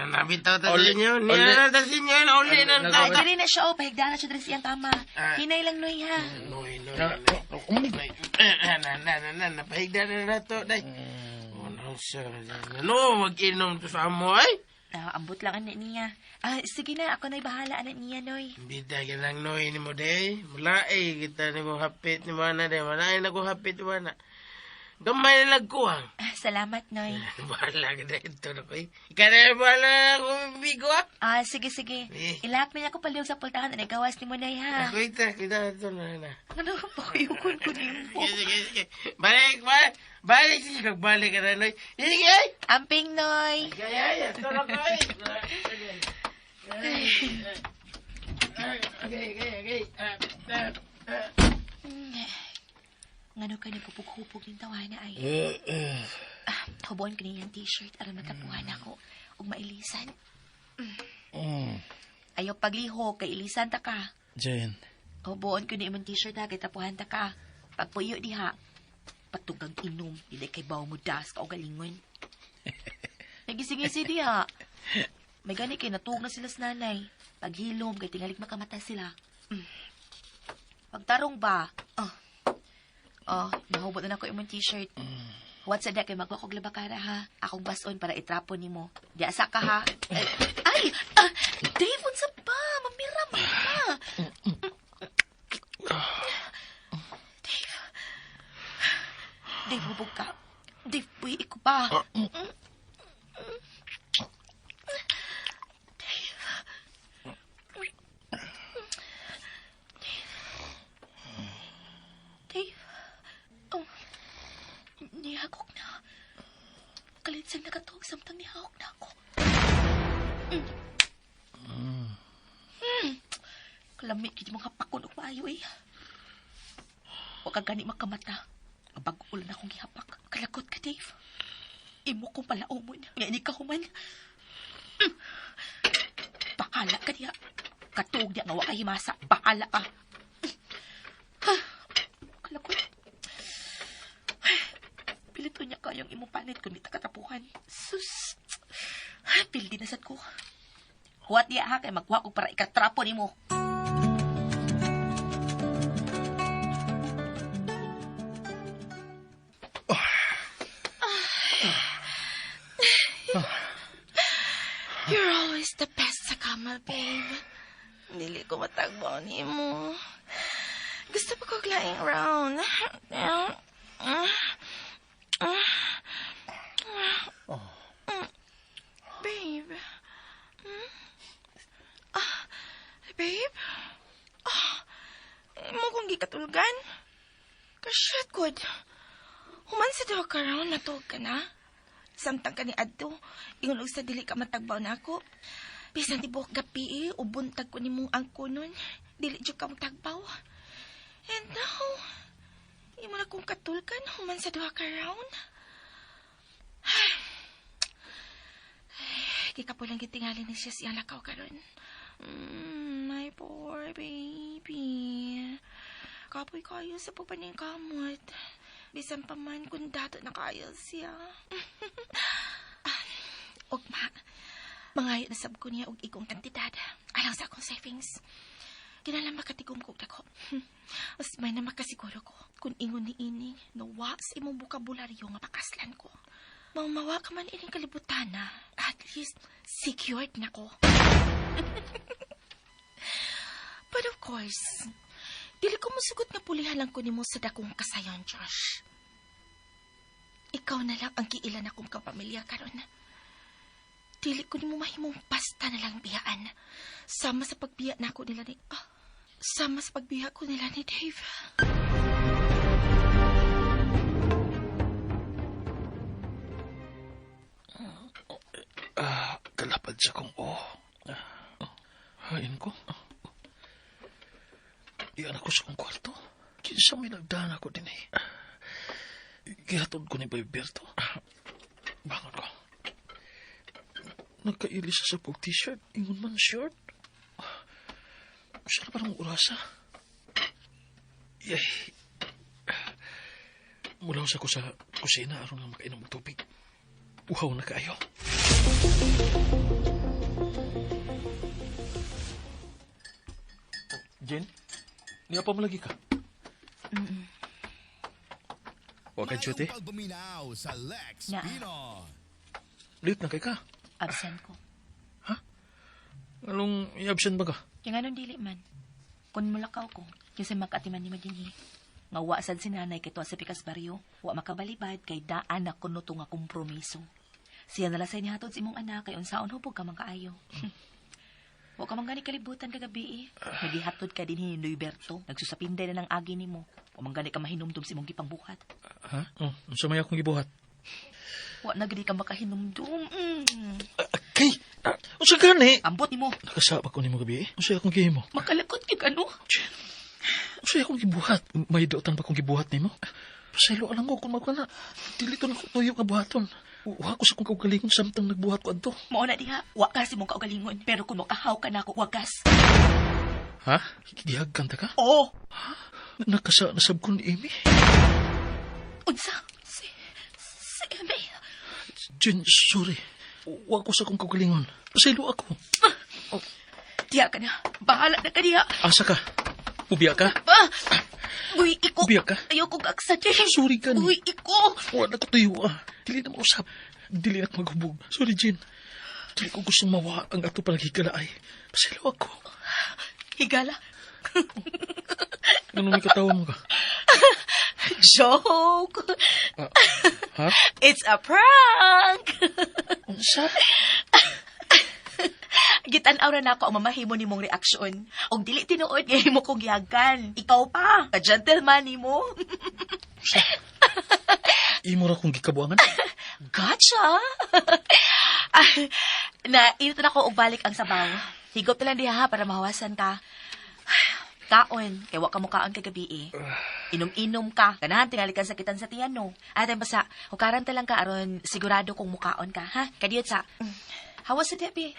Nabitaw ta sa inyo. Nila ta sa inyo. Uli na ta. Ay, kiri na siya. Pahigdaan na siya dres iyang tama. Hinay lang, Noy, ha? Noy. Napahigda na to, day. Ano, mag-inom to sa amo, ay? Ambot lang anak niya. Sige na, ako na'y bahala anak niya, Noy. Bida ka lang, Noy, ni mo, day. Mulai, kita ni mo hapit ni mo, day. Mulai na ko hapit ni mo, na. Gamay na nagkuhang. Salamat, Noy. Bahala ka na ito na ko, eh. Ikaw na bahala kung bigo, ah. Sige. Ilak na niya ako paliw sa pultahan na gawas ni mo, Noy, ha? Kita ito na. Ano, pakayukon ko din po. Sige. Balik. Sige, balik ka na, Noy. Sige, Amping, Noy. Kaya, ito na ko, eh. Okay. Ngano ka nagpupug-hupog ng tawana ay? Hubuan ko niyang t-shirt aron matapuhan ako ug mailisan. Ayaw pagliho kay ilisan ta ka. Jen. Hubuan ko niyang t-shirt ha kay tapuhan ta ka. Pagpuyo diha. Patugang inom, hindi kay baw mo das ka o galingon. Nagising-isi diha. May gani kay natug na sila sa nanay. Paghilom kay tingali makamata sila. Pagtarong ba? Nahubot na ako imong t-shirt. Huwag sa kay magwakog labakara ha. Akong bason para itrapo ni mo. Di asa ka ha. Dave, unsa ba? Mamira ka. Dave, hubog ka. Dave, buhi ko pa. Nihagok na. Kalinsang nakatuog samtang nihagok na ako. Kalamig kiti mga pakon o maayo eh. Huwag ka gani makamata. Mabagulan akong gihapak. Kalakot ka, Dave. Imo kong palaumon. Ngayon ka human. Bakala ka niya. Katuog niya nga wakahimasa. Bakala ka. Kalakot. Pilito niya kayong imupanit kung di katapuhan. Sus. Pildi na sad ko. Huwat niya ha kay magwa ko para ikatrapo ni mo. You're always the best sa kama, babe. Dili ko matagbaw ni mo. Gusto pa ko lying around. Babe. Babe? Mo kong gikatulgan? Kasyat god. Human sa daw karon natog ka na? Samtang ka ni Adto, ingon og sa dili ka matagbaw na ako. Bisan tibok gapi ubuntag ko ni mong angko nun. Dili jud ka matagbaw. And now, imo na kong katulkan human sa duha ka round. Di ka po lang gitingali ni siya siya lakaw karon. My poor baby. Kapoy kayo sa pupaning kamot. Bisan pa man kung dato na kayo siya. Og Mangayo na sab ko niya og igong kantidad. Alang sa akong savings. Kinalang makatigom ko dako. Mas may na makasiguro ko kung ingon ni ini nawa sa imong bukabularyo nga pakaslan ko. Mamawa ka man ining kalibutan na. At least, secured na ko. But of course, dili ko masugot nga pulihan lang ko nimo sa dakong kasayon, Josh. Ikaw na lang ang kiilan akong kapamilya karon. Dili ko nimo mahimong basta na lang biyaan. Sama sa pagbiya na ako nila ni... sama sa pagbiya ko nila ni Dave. Kalapad sa kong hain ko. Iyan ako sa kong kwarto. Kinsa may nagdaan ako din eh. Gihatod ko ni Baby Berto. Bangon ko. Nagkaili siya sa kong t-shirt. Ingon man short. Siya na parang urasa. Yay. Mulaw sa ko sa kusina aron lang makainom ng tubig. Uhaw na kaayo. Jen, niya pa malagi ka? Huwag ka duty? Pagbuminaw sa Lex Na. Pino. Late na kay ka? Absent ko. Anong i-absent ba ka? Yung anong dili man. Kung mulakaw ko, kasi mag-atiman ni Madinhi. Nga wa sad si nanay kay tuwa sa pikas baryo, wa makabalibad kay daan na kuno to nga kompromiso. Siya nalasay ni hatod sa imong anak kay unsaon hubog ka man kaayo. Wa ka man gani kalibutan kagabi eh. Nagihatod ka din ni Berto. Nagsusapinday na ng agi nimo. Wa man gani ka mahinumdum sa imong gipangbuhat. Ha? Unsa may akong gibuhat? Wa na gani ka makahinumdum. Kay! Unsa gani? Ambot nimo. Nakasaba ko nimo gabi eh. Unsa akong gihimo? Makalakot kay kano. Unsa akong gibuhat? May dotan pa akong gibuhat nimo? Pasaylo alang ko kung magkana. Dili to na ko tuyo ka buhaton. Wa ko sa kong kaugalingon samtang nagbuhat ko adto. Mao na diha, wakas imong kaugalingon. Pero kung makahaw ka na ako, wakas. Ha? Gihagkan ta ka? Oo. Nakasa nasab ko ni Amy. Unsa? Si Amy. Jen, sorry. Wa ko sa kong kaugalingon. Pasaylo ako. Diya ka na. Bahala na ka diya. Asa ka? Ubiya ka? Uy, iko. Ubiya ka? Ayaw kong aksadin. Sorry ka ni. Uy, iko. Wa na ko tuyo Dili na mausap. Dili na ko maghubog. Sorry, Jen. Dili ko gusto mawa ang ato palaghigalaay. Pasaylo ako. Higala. Ano may katawa mo ka? Joke. Ha? It's a prank. Unsa? Gitan-aw na nako ang mamahimo nimong reaksyon. Og dili tinuod nga himo kong gihagan. Ikaw pa, ka-gentleman nimo. Imo ra kong gikabuangan? Gotcha. Nainito na ko og balik ang sabaw. Higop na lang diha ha para mahawasan ka. Kaon, kay wa ka mo kaon kay gabi eh. Inom-inom ka. Ganahan tingali ka sakitan sa tiyan no. Ate basta, hukaran ta lang ka aron sigurado kung mukaon ka, ha? Kadiyot sa. Hawa sa debi.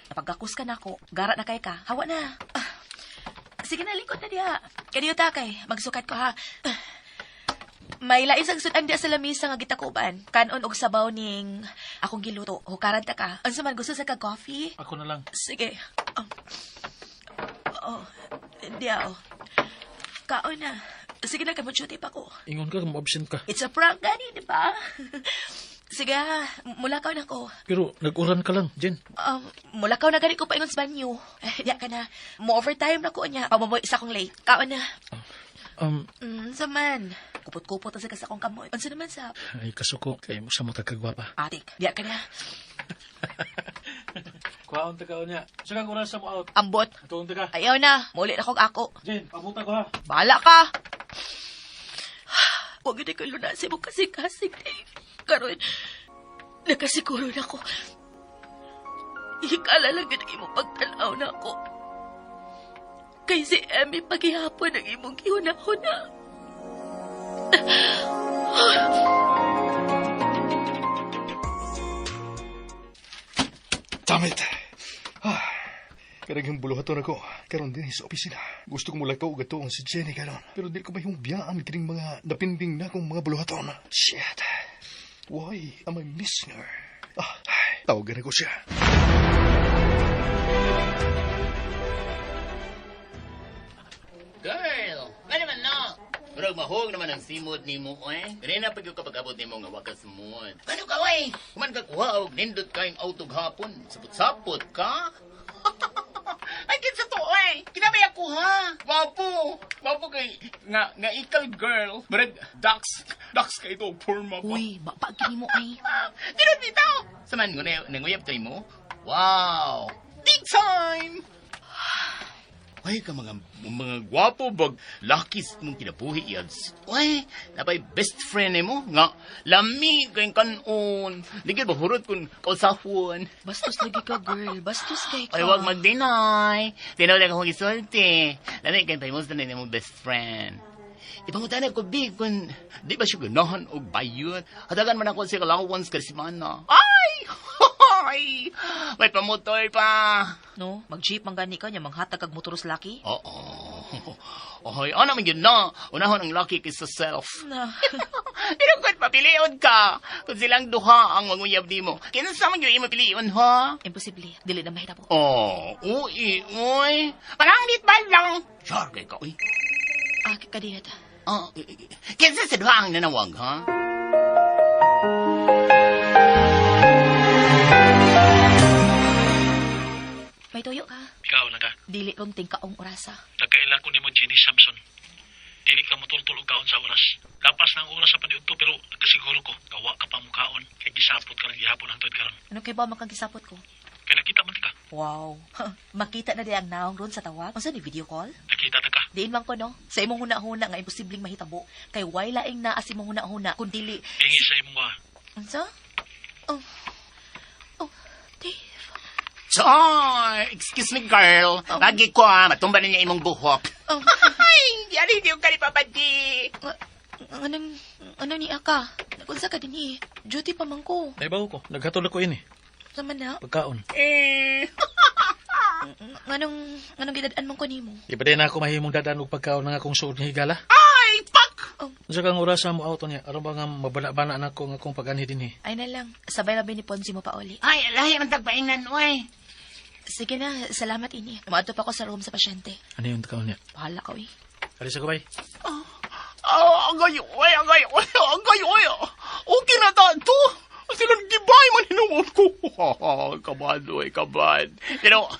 Napagakus ka na ako. Gara na kay ka. Hawa na. Sige na, lingkod na diha. Kadiyot ta kay. Magsukat ko ha. May lais ang sudan diya sa lamisa nga gitakuban. Kanon og sabaw ning akong giluto. Hukaran ta ka. Unsa man gusto sa ka coffee? Ako na lang. Sige. Diya, kaon na. Sige na, kamuchuti pa ko. Ingon ka, absent ka. It's a prank gani, di ba? Sige, mulakaw na ko. Pero nag-uran ka lang, Jen. Mulakaw na gani ko pa ingon sa banyo. Diya ka na. Mo-overtime na ko niya. Pamamoy isa kong late. Kaon na. Saman. Kupot-kupot sa akong kamot. Unsa naman sa... Ay, kasuko. Kaya mo sa mo tagkagwapa. Atik, diya ka na. Kuhaon ta ka niya. Saka ko sa mo out. Ambot. Tuon ta ka. Ayaw na. Muli na kong ako. Jen, pabuta ko ha. Bahala ka. Huwag yun ko lunasin mo kasing-kasing, Dave. Karoon, nakasiguro na ko. Hikala lang ganang imong pagtanaw na ako. Kay si Emmy paghihapon ang imong gihuna-huna. Damn it! Karagang buluhaton ako. Karon din sa opisina. Gusto ko mula ka ugato ang si Jenny karon. Pero di ko ba yung biyaan kining mga napinding na kong mga buluhaton. Shit! Why am I missing her? Tawagan ako siya. Girl, ano naman no? Pero mahog naman ang simod ni mo, eh. Kaya na pag yung kapag-abot ni mo nga wakas mood. Ano ka, eh? Kuman ka kuha og nindot kayong autog hapon. Sapot-sapot ka? Ay, kinsa to, eh. Kinabay ako, ha? Wapo kay, nga ikaw, girl. Marag, ducks kay ito, forma pa. Uy, mapagkini mo ay. Tinod dito! Saman ko, nanguyap tayo mo? Wow! Big time! Ay, ka mga gwapo bag lakis mong kinabuhi yads. Ay, napay best friend mo nga lami kayong kanon. Ligid ba hurot kung kausahon. Bastos lagi ka, girl. Bastos kay ka. Ay, wag mag-deny. Tinaw lang akong isulti. Lami kayong paimos na mong best friend. Ipangutan ko, big, kung di ba siya ganahan o bayot. Hatagan man ako siya kalawans kasimana. Ay! Ay! May pamotor pa. No, mag-jeep man gani ka niya, manghatag kag motoros laki. Oo. Ay, ano man yun na? Unahon ang lucky kaysa self. Na. Pero kung papilion ka, kung silang duha ang manguyab di mo, kinasa man yung mapilion, ha? Imposible. Dili na mahitabo. Oh, uy. Parang dit ba lang? Sure kay ka, uy. Ah, kadiyat. Oh, kinsa sa duha ang nanawag, ha? May tuyo ka. Ikaw na ka. Dili kong tingkaong orasa. Nagkaila ko ni mo Jenny Samson. Dili ka motultulog kaon sa oras. Lapas na ang oras sa paniudto pero nagkasiguro ko gawa ka pa mukaon. Kay gisapot ka ng gihapon ang tuwid karon. Ano kay ba makagisapot ko? Kay nakita man ka. Wow. Makita na di ang naong ron sa tawag. Masa ni video call? Nakita ta ka. Diin man ko no. Sa imong huna-huna nga imposibleng mahitabo. Kay way laing naa si imong huna-huna kun dili. Ingi sa imong wa. Unsa? Oh, Dave. Choy! Excuse me, girl. Lagi ko, matumba na niya imong buhok. Oh. Ay, yari di yung kalipapadi. Ano ni Aka? Nagunsa ka din eh. Duty pa man ko. Ay bawo ko. Naghatol ako ini. Sama na. Pagkaon. Anong gidadaan mong ko nimo? Ibaday na ako mahimong dadaan og pagkaon ng akong suod nga higala. Ay, pak! Unsa kang oras mo auto niya? Aron ba nga mabana-bana na ako nga akong pag-anhi dinhi? Ay na lang. Sabay na ni Ponzi mo pa uli. Ay, alahi ang tagpaingnan, uy. Sige na, salamat ini. Maadto pa ako sa room sa pasyente. Ano yung kaon niya? Bahala ka, uy. Alis ako, bay. Ang gayo, uy. Okay na tanto. Silang gibay man hinuon ko. Kabad, uy, kabad. Pero,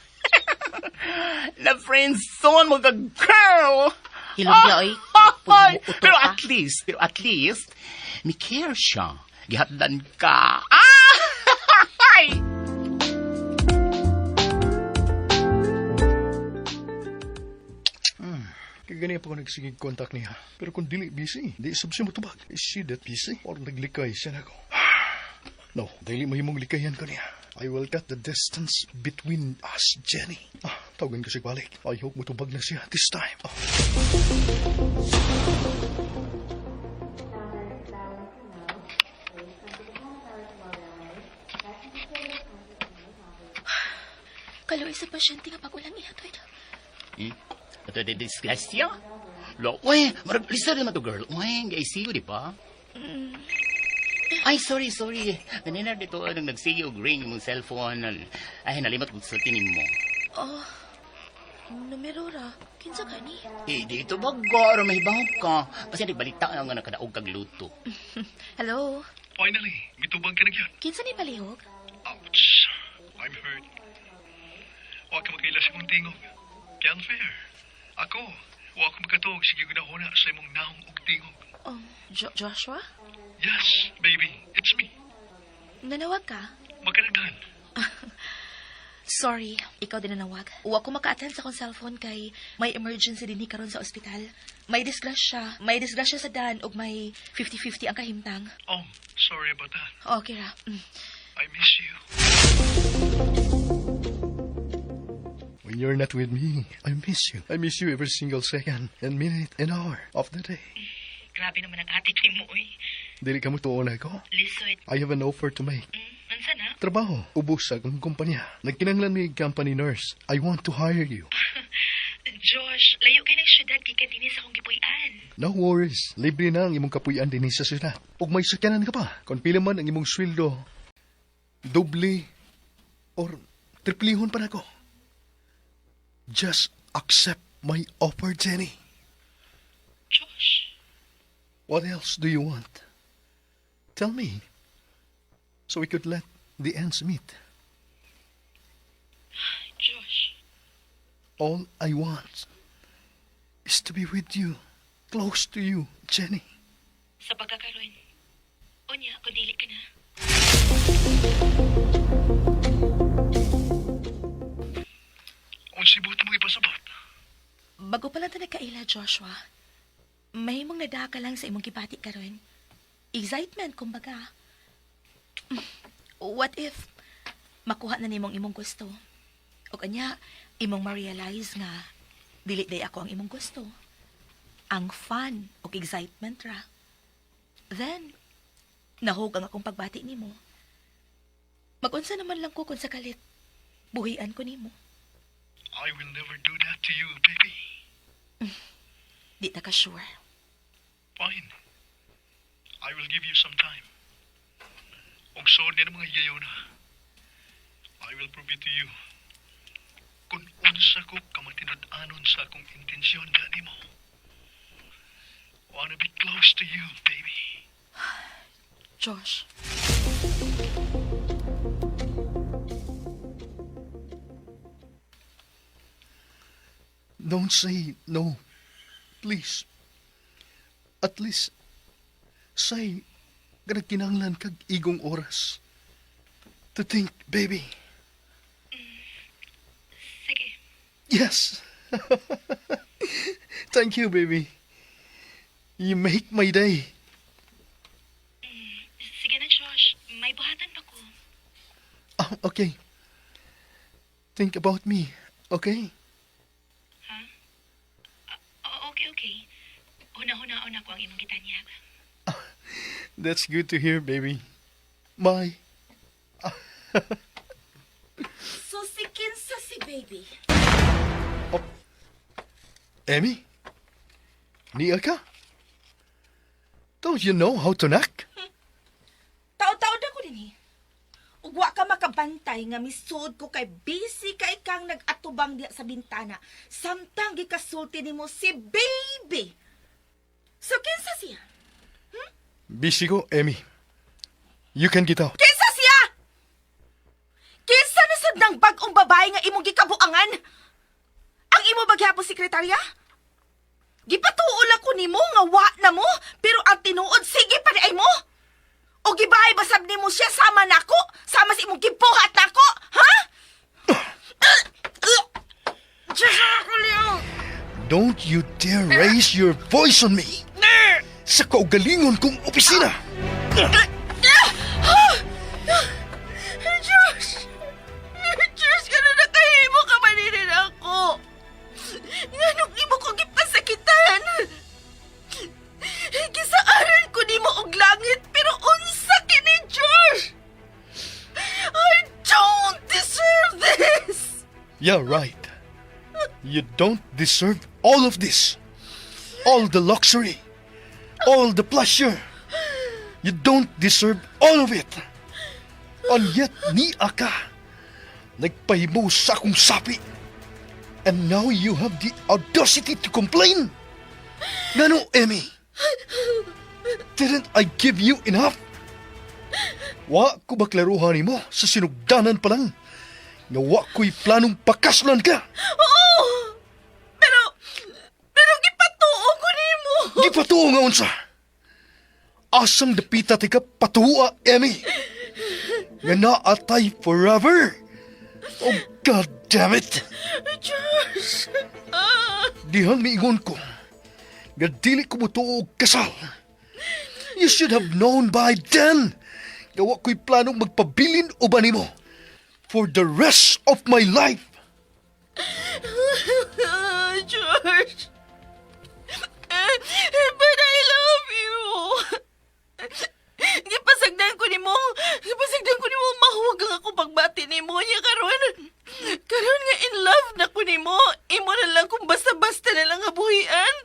na-friendzone mo ka, girl. Hilong niya, uy. Pero at least, may care siya. Gihatdan ka. Ay! Kaya ganyan pa ko nagsigig kontak niya. Pero kung dili busy, di sabsi mo tubag. Is she that busy? Or naglikay siya na ko? No, dili mahimong likayan ko niya. I will cut the distance between us, Jenny. Tawagan ko siya balik. I hope mo tubag na siya this time. Kaluoy sa pasyente nga pagulang ihatod. Ito di disgrasya? Lo, uy, marag, lisa naman to, girl. Uy, ga-ICU, di ba? Ay, sorry. Ganina dito, nang nagsige og ring mong cellphone. Ay, nalimot kong sultinin mo. Oh, numero ra. Kinsa ka ni? Dito ba, garo, may bahog ka. Kasi nagbalita nga nakadaog kag luto. Hello? Finally, mitubang ka na yan. Kinsa ni palihog? Ouch! I'm hurt. Huwag ka magkailas mong tingog. Kaya unfair. Ako, huwag ko magkatog. Sige ko na huna sa imong naong og tingog. Oh, Joshua? Yes, baby. It's me. Nanawag ka? Magkanaghan. Sorry, ikaw din nanawag. Huwag ko maka-attend sa akong cellphone kay may emergency din karon sa ospital. May disgrasya. May disgrasya sa Dan ug may 50-50 ang kahimtang. Oh, sorry about that. Okay ra. I miss you. When you're not with me, I miss you. I miss you every single second and minute and hour of the day. Grabe naman ang attitude mo, oy. Dili ka mo tuon ako. Lisod. I have an offer to make. Unsa na? Trabaho. Ubos sa akong kumpanya. Nagkinanglan may company nurse. I want to hire you. Josh, layo kay ng syudad kay kadini sa akong gipuy-an. No worries. Libre na ang imong kapuy-an din sa syudad. Ug may sakyanan ka pa. Kung pila man ang imong sweldo, doble or triplihon pa na ko. Just accept my offer, Jenny. Josh, What else do you want? Tell me, so we could let the ends meet. Josh, All I want is to be with you, close to you, Jenny. sa pagkakaroon, unya, kung dili ka na. Kung sibot mo ipasabot. Bago pala ta nagkaila, Joshua, may mong nadaka lang sa imong gibati karon. Excitement, kumbaga. What if makuha na nimong imong gusto? O kanya, imong ma-realize nga, dili day ako ang imong gusto. Ang fun o excitement ra. Then, nahog ang akong pagbati nimo. Mag-unsa naman lang ko kung sakalit, buhian ko nimo. I will never do that to you, baby. Di ta ka sure. Fine. I will give you some time. Kung soon din ang mga higayon na, I will prove it to you. Kung unsa ko kamatinud-anon sa akong intensyon gani mo. Wanna be close to you, baby. Josh. Don't say no. Please. At least, say, kinahanglan kag igong oras. To think, baby. Sige. Yes. Thank you, baby. You make my day. Sige na, Josh. May buhatan pa ko. Oh, okay. Think about me, okay? Okay. Huna-huna-una ko ang imong gitanyag. That's good to hear, baby. Bye. Susikin sa si baby. Emmy? Niya ka? Don't you know how to knock? Tao-tao na ko din eh. Ugwa ka makabantay nga misud ko kay busy kay kang nag-atubang diya sa bintana. Samtang gikasulti nimo si baby. So kinsa siya? Busy ko, Emmy. You can get out. Kinsa siya? Kinsa na sad ng bag-ong babae nga imong gikabuangan? Ang imo bagyapon sekretarya? Gipatuol ako nimo nga wa na mo, pero ang tinuod sige pa di ay mo. O gibahay basab nimo siya sama nako, sama sa imong gibuhat nako, ha? Don't you dare raise your voice on me. Sa kaugalingon kong opisina. Diyos! Diyos, gano'n nakahimo ka maninin ako. Nganong imo ko gipasakitan. Gisaaran ko ni mo og langit, pero unsa kini, Diyos? I don't deserve this. Yeah, right. You don't deserve all of this. All the luxury. All the pleasure. You don't deserve all of it. And yet, niya ka. Nagpahimo sa akong sapi. And now you have the audacity to complain? Ngano, Emmy? Didn't I give you enough? Wa ko ba klaruhan mo sa sinugdanan pa lang? Nga wa ko'y planong pakaslan ka? Oo! Pero gipatuo ko nimo. Gipatuo nga unsa? Asang dapita ti ka patuwa, Emmy? Nga naatay forever? Oh, God damn it! Diyos! Dihan miingon ko, nga dili ko mutuo og kasal. You should have known by then nga wa ko'y planong magpabilin o nimo for the rest of my life. George! But I love you! Gipasagdan ko ni mo mahuwag ang ako pagbati ni mo niya karon. Karon nga in love na ko ni mo, imo na lang kung basta-basta na lang habuhian.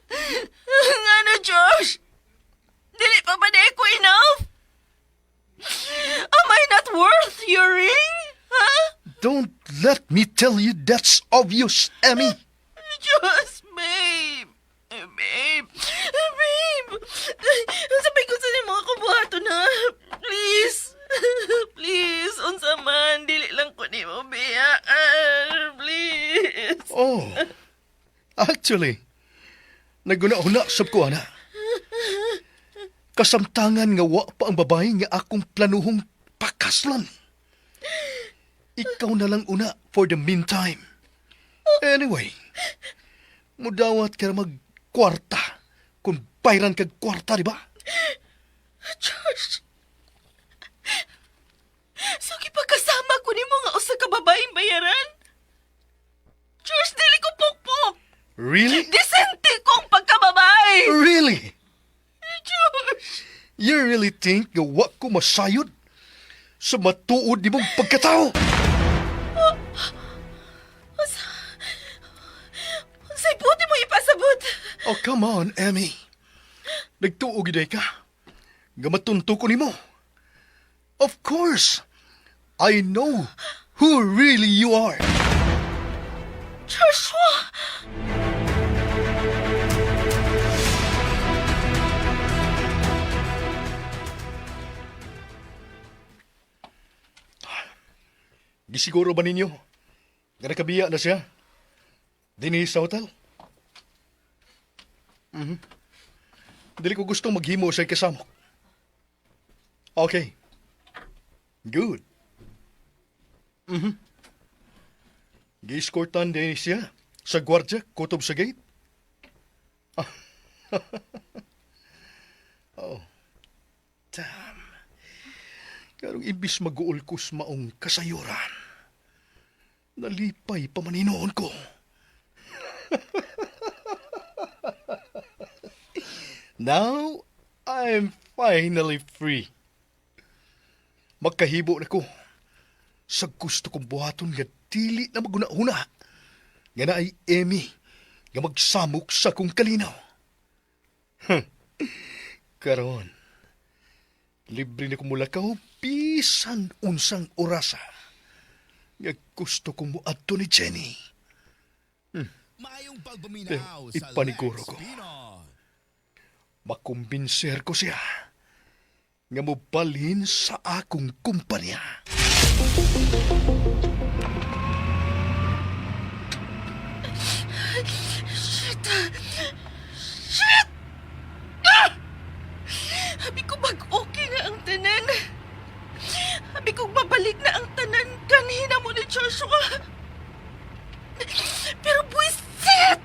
Nga na, Josh! Dili pa ba na ko enough? Am I not worth your ring? Huh? Don't let That's obvious, Emmy. Diyos, babe. Babe. Babe. Sabay ko sa mga kabuhato na. Please. Please. Unsa man. Dili lang ko ni mo biyaan. Please. Oh, actually, naguna-una sab ko, ana. Kasamtangan nga wa pa ang babae nga akong planuhong pakaslan. Ikaw na lang una for the meantime. Anyway, mudawat ka na magkwarta kung bayran kag kwarta, di ba? Josh. So, kipagkasama ko ni mga usa ka babaeng bayaran? Josh, dili ko pukpok. Really? Disente kong pagkababay. Really? Josh. You really think nga wa ko masayod sa matuod ni mong pagkatao? Say, buti mo ipasabot. Oh, come on, Emmy. Nagtuog iday ka. Gamatunto ko ni mo. Of course, I know who really you are. Joshua. Gisiguro ba ninyo? Nga nakabiya na siya? Dini sa hotel? Dili ko gustong maghimo sa kasamok. Okay. Good. Gi-escortan din siya sa gwardya kutob sa gate. Oh. Damn. Karong ibis mag-uulkos maong kasayuran. Nalipay pa maninoon ko. Now, I'm finally free. Magkahibo na ko sa gusto kong buhaton nga dili na maguna-una nga na ay Emmy nga magsamok sa kong kalinaw. Karon, libre na kumulakaw bisan unsang orasa nga gusto kong muadto ni Jenny. Mayong pagpaminaw sa Ipaniguro Lex ko. Pinol. Makumbinser ko siya nga mobalhin sa akong kumpanya. Shit! Shit! Ah! Habi ko mag-okay nga ang tanan. Habi ko mabalik na ang tanan kanina mo ni Joshua. Pero buwisit!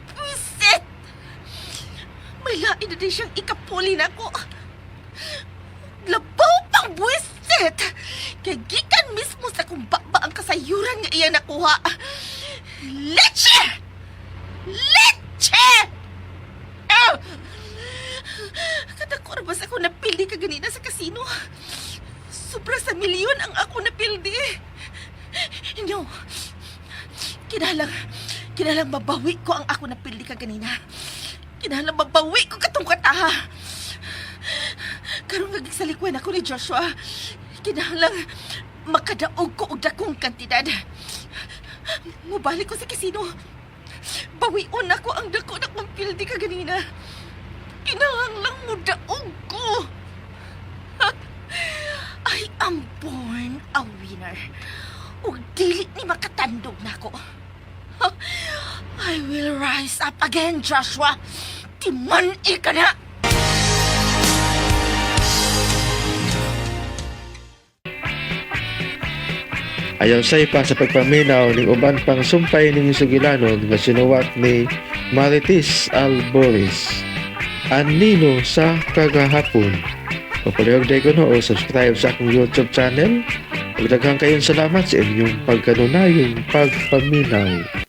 Buwisit! May lain na din siyang ikapuli na ko. Labaw pang buwisit! Kaya gikan mismo sa kumbaba ang kasayuran nga iya nakuha. Leche! Leche! Ah! Kadako na ba sa ako napildi ka ganina sa kasino? Sobra sa milyon ang ako napildi. No. Kinalang mabawi ko ang ako napildi ka ganina. Kinalang mabawi ko katong kataha. Karong nagigsalikwan ako ni Joshua. Kinalang makadaog ko og dakong kantidad. Mubalik ko sa kasino. Bawion ako ang dako na kong pildi ka ganina. Kinahanglang mo daog ko. I am born a winner. Ug dili ni makatandog na ako. I will rise up again, Joshua. Timan-i ka na. Ayaw say pa sa pagpaminaw ng uban pang sumpay ng Sugilanon nga sinuwat ni Marites Alboris. Anino sa kagahapon. Papalihog day ko no o subscribe sa akong YouTube channel. Daghang kayong salamat sa inyong pagkanunayong pagpaminaw.